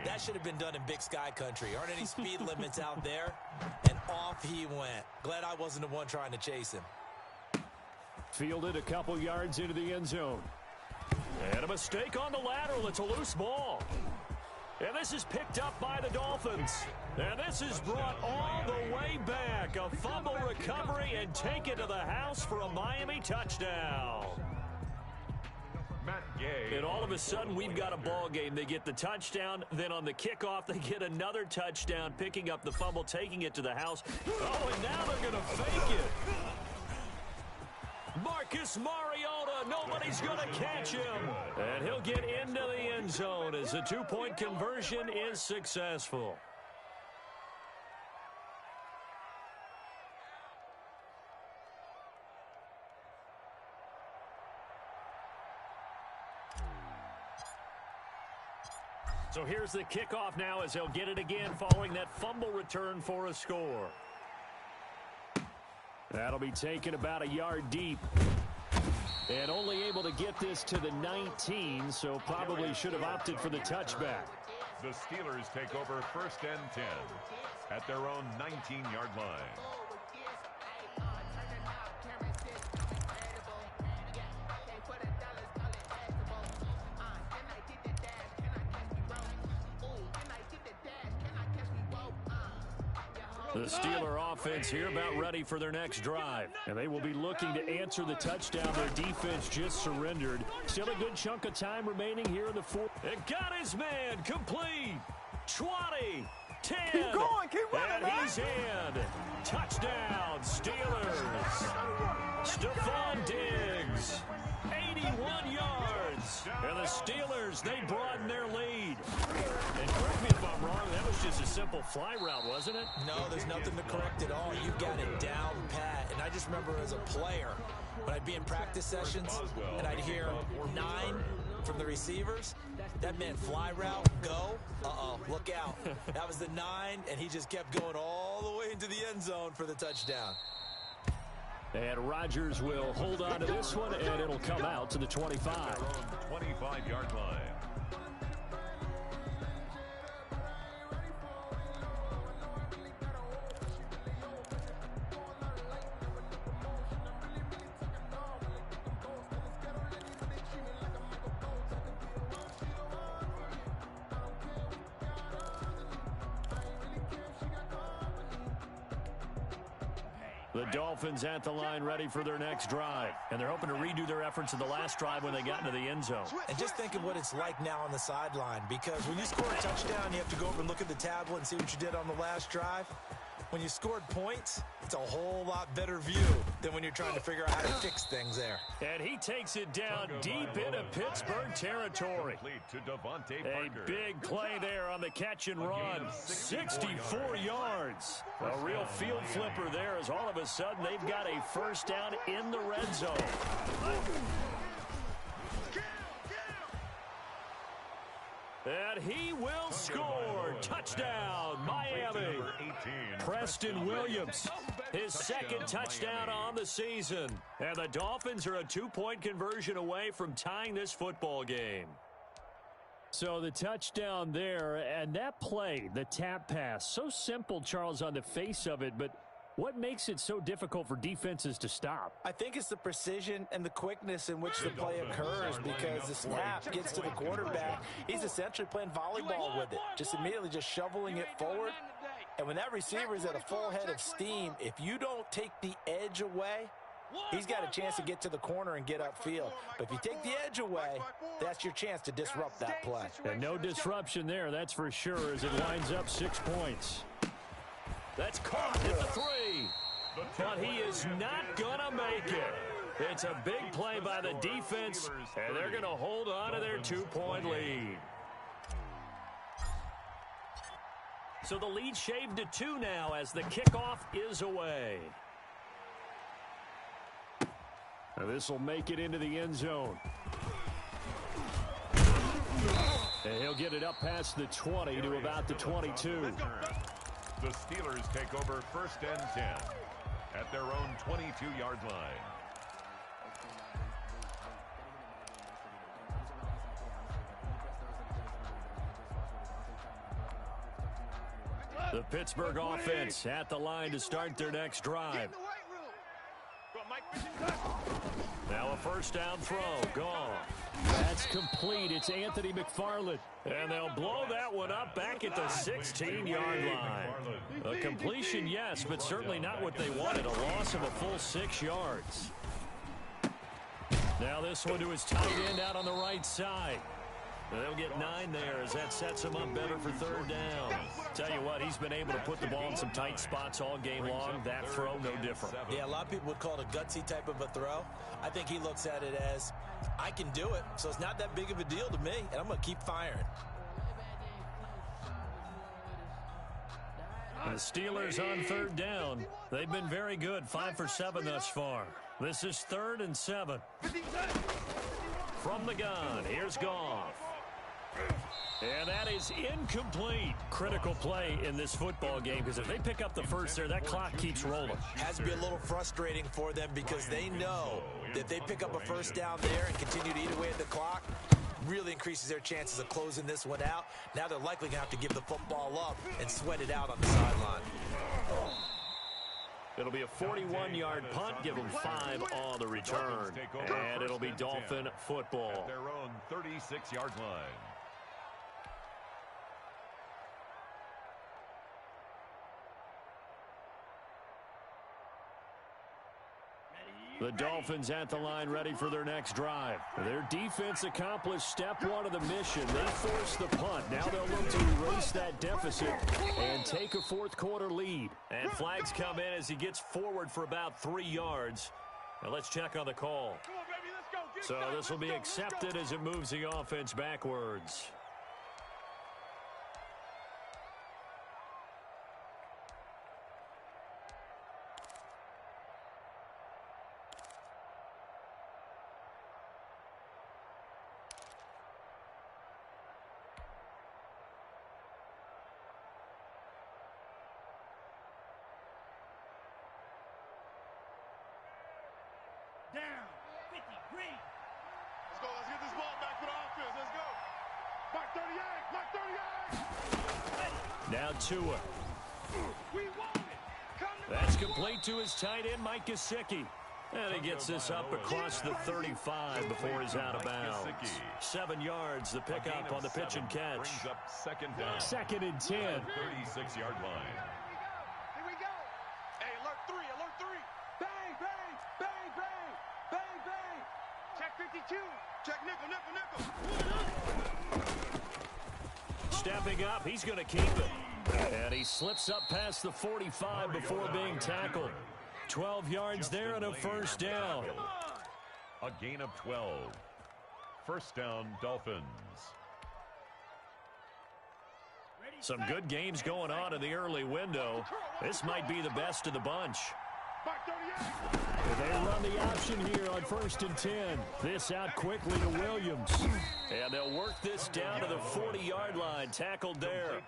that should have been done in Big Sky Country. Aren't any speed limits out there? And off he went. Glad I wasn't the one trying to chase him. Fielded a couple yards into the end zone. And a mistake on the lateral. It's a loose ball. And this is picked up by the Dolphins. And this is brought all the way back. A fumble recovery and taken to the house for a Miami touchdown. And all of a sudden, we've got a ball game. They get the touchdown. Then on the kickoff, they get another touchdown, picking up the fumble, taking it to the house. Oh, and now they're going to fake it. Marcus Mariota, nobody's going to catch him. And he'll get into the end zone as the 2-point conversion is successful. So here's the kickoff now as they'll get it again following that fumble return for a score. That'll be taken about a yard deep. And only able to get this to the 19, so probably should have opted for the touchback. The Steelers take over 1st and 10 at their own 19-yard line. The Steeler offense here about ready for their next drive. And they will be looking to answer the touchdown their defense just surrendered. Still a good chunk of time remaining here in the fourth. And got his man complete. 20, 10. Keep going, keep running, and he's in. Touchdown, Steelers. Stephon Diggs, 81 yards. And the Steelers, they broaden their lead. And correct me if I'm wrong, that was just a simple fly route, wasn't it? No, there's nothing to correct at all. You got it down pat. And I just remember as a player, when I'd be in practice sessions and I'd hear 9 from the receivers, that meant fly route, go. Uh-oh, look look out. That was the 9, and he just kept going all the way into the end zone for the touchdown. And Rodgers will hold on to this one, and it'll come out to the 25. 25-yard line. The Dolphins at the line ready for their next drive. And they're hoping to redo their efforts in the last drive when they got into the end zone. And just think of what it's like now on the sideline, because when you score a touchdown, you have to go over and look at the tablet and see what you did on the last drive. When you scored points, it's a whole lot better view than when you're trying to figure out how to fix things there. And he takes it down deep into Pittsburgh territory. A big play there on the catch and run. 64 yards. A real field flipper there, as all of a sudden they've got a first down in the red zone. And he will score. Touchdown, Miami. Preston Williams, his second touchdown on the season. And the Dolphins are a 2-point conversion away from tying this football game. So the touchdown there, and that play, the tap pass, so simple, Charles, on the face of it, but what makes it so difficult for defenses to stop? I think it's the precision and the quickness in which the play occurs, because the snap gets to the quarterback. He's essentially playing volleyball with it, just immediately just shoveling it forward. And when that receiver is at a full head of steam, if you don't take the edge away, he's got a chance to get to the corner and get upfield. But if you take the edge away, that's your chance to disrupt that play. And no disruption there, that's for sure, as it winds up 6 points. That's caught at the 3. But he is not going to make it. It's a big play by the defense, and they're going to hold on to their 2-point lead. So the lead shaved to 2 now as the kickoff is away. This will make it into the end zone. And he'll get it up past the 20 to about the 22. The Steelers take over first and 10 at their own 22-yard line. The Pittsburgh offense at the line to start their next drive. Now a first down throw, gone. That's complete. It's Anthony McFarland. And they'll blow that one up back at the 16-yard line. A completion, yes, but certainly not what they wanted. A loss of a full 6 yards. Now this one to his tight end out on the right side. They'll get 9 there as that sets him up better for third down. Tell you what, he's been able to put the ball in some tight spots all game long. That throw, no different. Yeah, a lot of people would call it a gutsy type of a throw. I think he looks at it as, I can do it, so it's not that big of a deal to me, and I'm going to keep firing. The Steelers on third down. They've been very good, 5 for 7 thus far. This is 3rd and 7. From the gun, here's Goff. And that is incomplete. Critical play in this football game, because if they pick up the first there, that clock keeps rolling. Has to be a little frustrating for them, because they know that if they pick up a first down there and continue to eat away at the clock, really increases their chances of closing this one out. Now they're likely going to have to give the football up and sweat it out on the sideline. It'll be a 41-yard punt. Give them 5 on the return. And it'll be Dolphin football. At their own 36-yard line. The Dolphins at the line ready for their next drive. Their defense accomplished step 1 of the mission. They forced the punt. Now they'll look to erase that deficit and take a fourth-quarter lead. And flags come in as he gets forward for about 3 yards. Now let's check on the call. So this will be accepted as it moves the offense backwards. Down. 50. Green. Let's go. Let's get this ball back for the offense. Let's go. Mark 38. Mark 38. Now Tua. We want it. Come to That's complete to his tight end, Mike Gesicki. And he gets this up across the 35 before he's out of bounds. 7 yards, the pickup on the pitch and catch. Brings up second down. 2nd and 10. 36-yard line. Here we go. Hey, alert 3. Alert 3. Bang, bang, bang, bang, bang, bang. Check 52. Check nickel, nickel, nickel. Stepping up, he's going to keep it. And he slips up past the 45 before being tackled. 12 yards there and a first down. A gain of 12. First down, Dolphins. Some good games going on in the early window. This might be the best of the bunch. Mark 38. They run the option here on 1st and 10. This out quickly to Williams. And they'll work this down to the 40-yard line. Tackled there.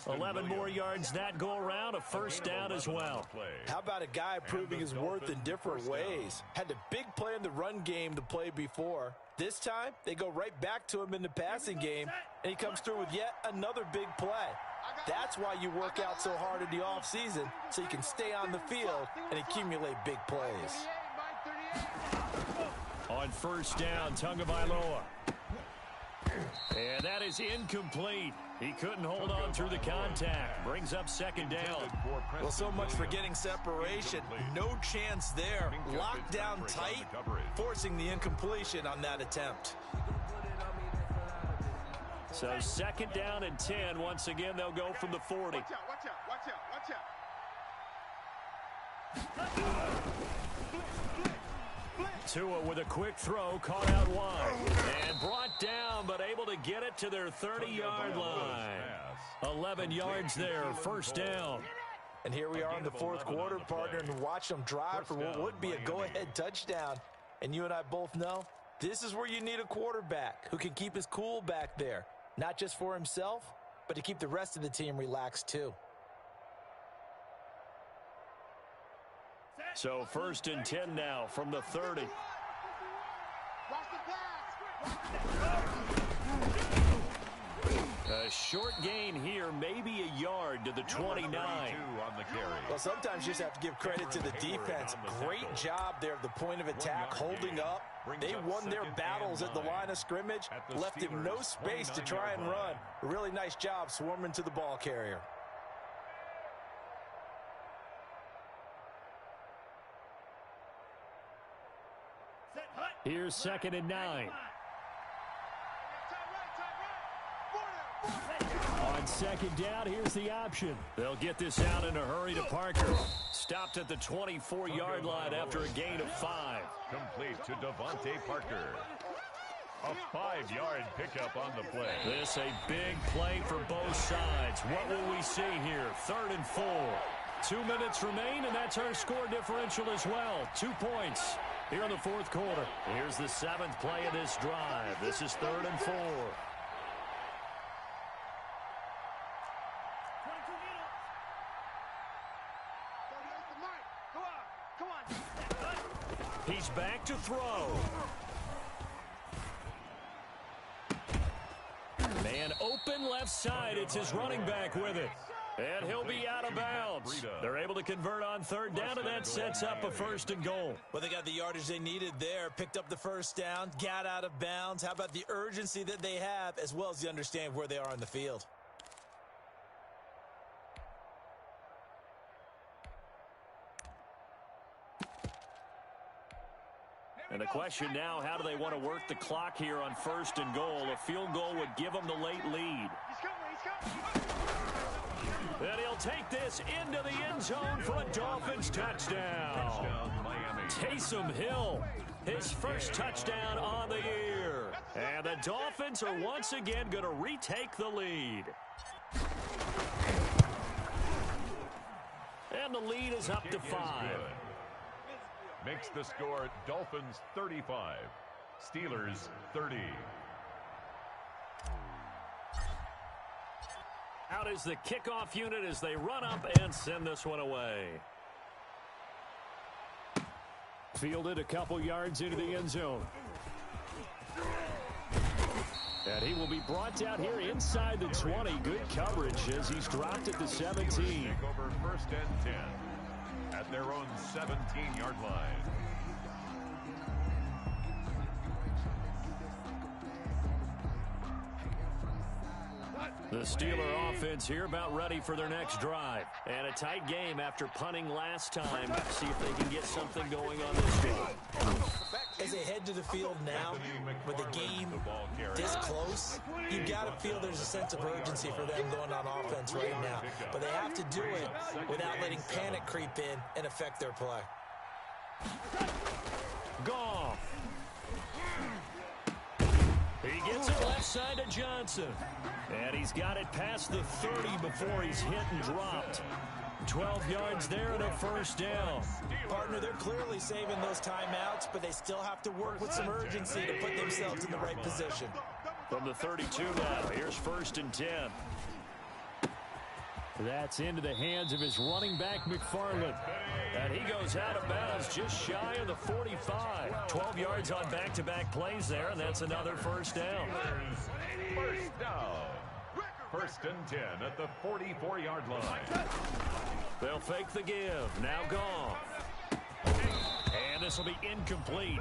11 more yards that go around. A first down as well. How about a guy proving his worth in different ways? Had a big play in the run game to play before. This time, they go right back to him in the passing game, and he comes through with yet another big play. That's why you work out so hard in the offseason, so you can stay on the field and accumulate big plays. On first down, Tagovailoa. And that is incomplete. He couldn't hold on through the contact. Brings up second down. Well, so much for getting separation. No chance there. Locked down tight, forcing the incompletion on that attempt. So 2nd down and 10. Once again, they'll go from the 40. Watch out, watch out, watch out, watch out. Tua with a quick throw, caught out wide. And brought down, but able to get it to their 30-yard line. 11 yards there, first down. And here we are in the 4th quarter, partner, and watch them drive for what would be a go-ahead touchdown. And you and I both know, this is where you need a quarterback who can keep his cool back there. Not just for himself, but to keep the rest of the team relaxed too. So 1st and 10 now from the 30. A short gain here, maybe a yard to the 29. Well, sometimes you just have to give credit to the defense. Great job there at the point of attack, holding up. They won their battles at the line of scrimmage, left him no space to try and run. A really nice job swarming to the ball carrier. Here's 2nd and 9. On 2nd down, here's the option. They'll get this out in a hurry to Parker. Stopped at the 24-yard line after a gain of 5. Complete to Devontae Parker. A 5-yard pickup on the play. This a big play for both sides. What will we see here? 3rd and 4. 2 minutes remain, and that's our score differential as well. 2 points here in the 4th quarter. Here's the 7th play of this drive. This is 3rd and 4. He's back to throw. Man open left side. It's his running back with it. And he'll be out of bounds. They're able to convert on 3rd down, and that sets up a 1st and goal. Well, they got the yardage they needed there. Picked up the first down, got out of bounds. How about the urgency that they have, as well as the understand where they are on the field? And the question now, how do they want to work the clock here on 1st and goal? A field goal would give them the late lead. And he'll take this into the end zone for a Dolphins touchdown. Taysom Hill, his first touchdown on the year. And the Dolphins are once again going to retake the lead. And the lead is up to 5. Makes the score Dolphins 35, Steelers 30. Out is the kickoff unit as they run up and send this one away. Fielded a couple yards into the end zone. And he will be brought down here inside the 20. Good coverage as he's dropped at the 17. Take over 1st and 10 at their own 17-yard line. The Steeler offense here about ready for their next drive. And a tight game after punting last time. See if they can get something going on this drive. As they head to the field now, with the game this close, you've got to feel there's a sense of urgency for them going on offense right now. But they have to do it without letting panic creep in and affect their play. Goff. He gets it left side to Johnson. And he's got it past the 30 before he's hit and dropped. 12 yards there and a 1st down. Partner, they're clearly saving those timeouts, but they still have to work with some urgency to put themselves in the right position. From the 32 now, here's 1st and 10. That's into the hands of his running back, McFarland. And he goes out of bounds just shy of the 45. 12 yards on back-to-back plays there, and that's another 1st down. 1st down. 1st and 10 at the 44-yard line. They'll fake the give. Now Goff. And this will be incomplete.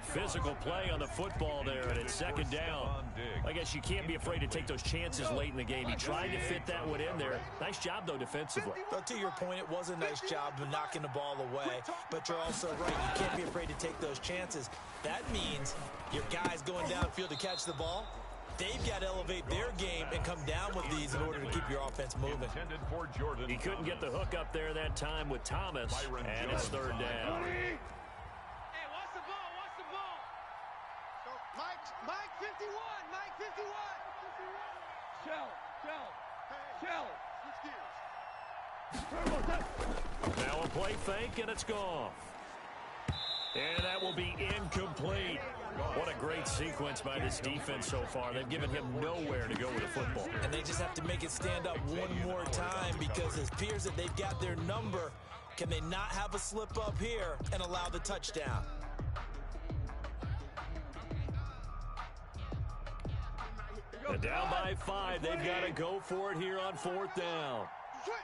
Physical play on the football there, and it's 2nd down. I guess you can't be afraid to take those chances late in the game. He tried to fit that one in there. Nice job, though, defensively. But to your point, it was a nice job of knocking the ball away. But you're also right. You can't be afraid to take those chances. That means your guys going downfield to catch the ball, they've got to elevate their game and come down with these in order to keep your offense moving. He couldn't get the hook up there that time with Thomas, and it's 3rd down. Mike 51! Mike 51! Shell! Now a play fake, and it's Goff. And that will be incomplete. What a great sequence by this defense so far. They've given him nowhere to go with the football. And they just have to make it stand up one more time because it appears that they've got their number. Can they not have a slip up here and allow the touchdown? And down by 5. They've got to go for it here on 4th down. Switch!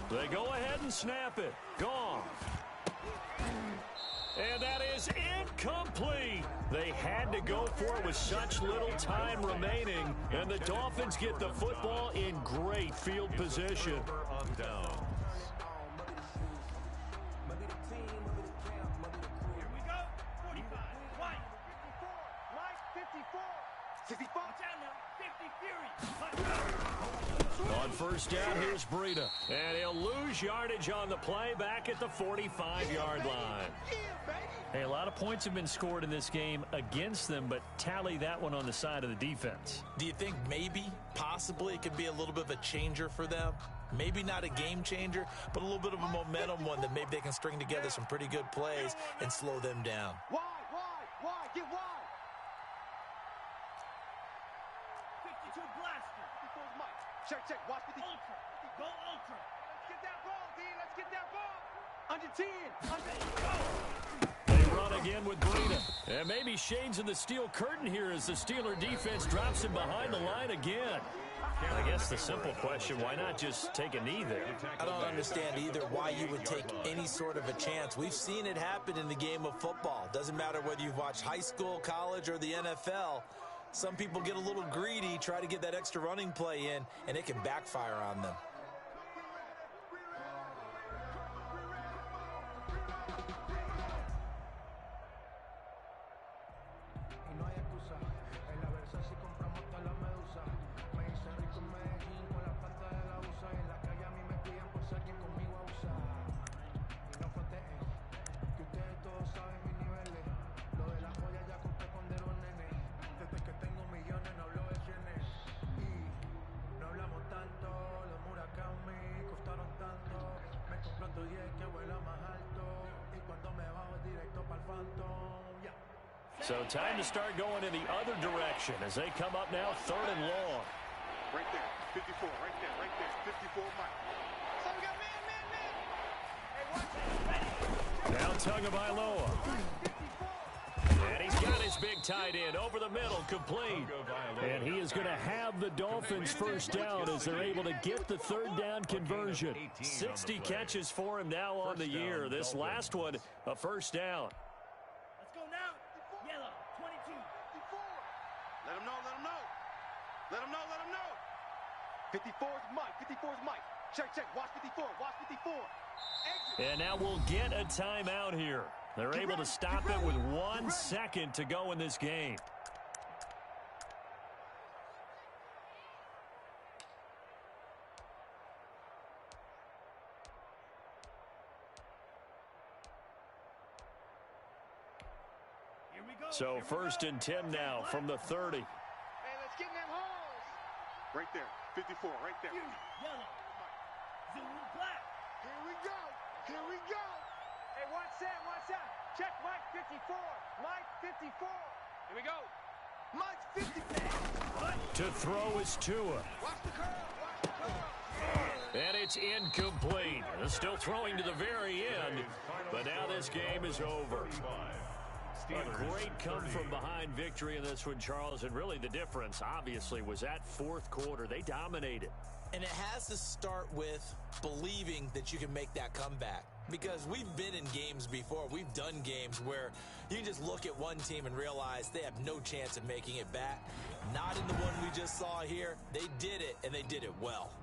They go ahead and snap it. Gone. And that is incomplete. They had to go for it with such little time remaining. And the Dolphins get the football in great field position. On down. On 1st down, here's Breida. And he'll lose yardage on the play back at the 45-yard line. Hey, a lot of points have been scored in this game against them, but tally that one on the side of the defense. Do you think maybe, possibly, it could be a little bit of a changer for them? Maybe not a game changer, but a little bit of a momentum one that maybe they can string together some pretty good plays and slow them down. Why? Get wide! 52 blaster. 54's Mike. Check. Watch 50. Ultra. Go ultra. Let's get that ball, D. Let's get that ball. Under 10. They run again with Breida. And maybe shades in the steel curtain here as the Steeler defense drops him behind the line again. I guess the simple question, why not just take a knee there? I don't understand either why you would take any sort of a chance. We've seen it happen in the game of football. Doesn't matter whether you've watched high school, college, or the NFL. Some people get a little greedy, try to get that extra running play in, and it can backfire on them. So time to start going in the other direction as they come up now 3rd and long. Right there, 54, right there, 54, Mike. So we got man. Hey, watch it. Now Tagovailoa. And he's got his big tight end over the middle, complete. And he is going to have the Dolphins first down as they're able to get the third down conversion. 60 catches for him now on the year. This last one, a first down. Let's go now. Yellow, 22. Let him know, let him know. Let him know, let him know. 54 is Mike, 54 is Mike. Check, check, watch 54, watch 54. Exit. And now we'll get a timeout here. They're able to stop it with 1 second to go in this game. Here we go. So first and 10 now from the 30. Hey, let's get in them holes. Right there, 54, right there. Yellow. Zoom black. Here we go, here we go. Hey, watch that, watch that. Check Mike 54. Mike 54. Here we go. Mike 54. To throw is Tua. Watch the curl, watch the curl. And it's incomplete. Still throwing to the very end, but now this game is over. A great come-from-behind victory in this one, Charles, and really the difference, obviously, was that fourth quarter. They dominated. And it has to start with believing that you can make that comeback. Because we've been in games before. We've done games where you can just look at one team and realize they have no chance of making it back. Not in the one we just saw here. They did it, and they did it well.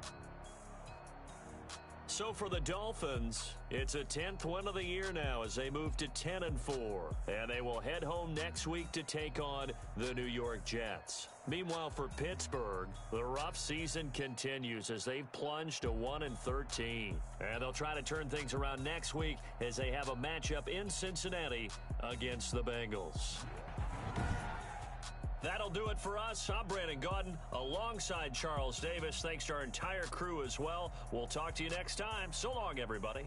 So for the Dolphins, it's a 10th win of the year now as they move to 10-4. And they will head home next week to take on the New York Jets. Meanwhile, for Pittsburgh, the rough season continues as they've plunged to 1-13. And they'll try to turn things around next week as they have a matchup in Cincinnati against the Bengals. That'll do it for us. I'm Brandon Gaudin alongside Charles Davis. Thanks to our entire crew as well. We'll talk to you next time. So long, everybody.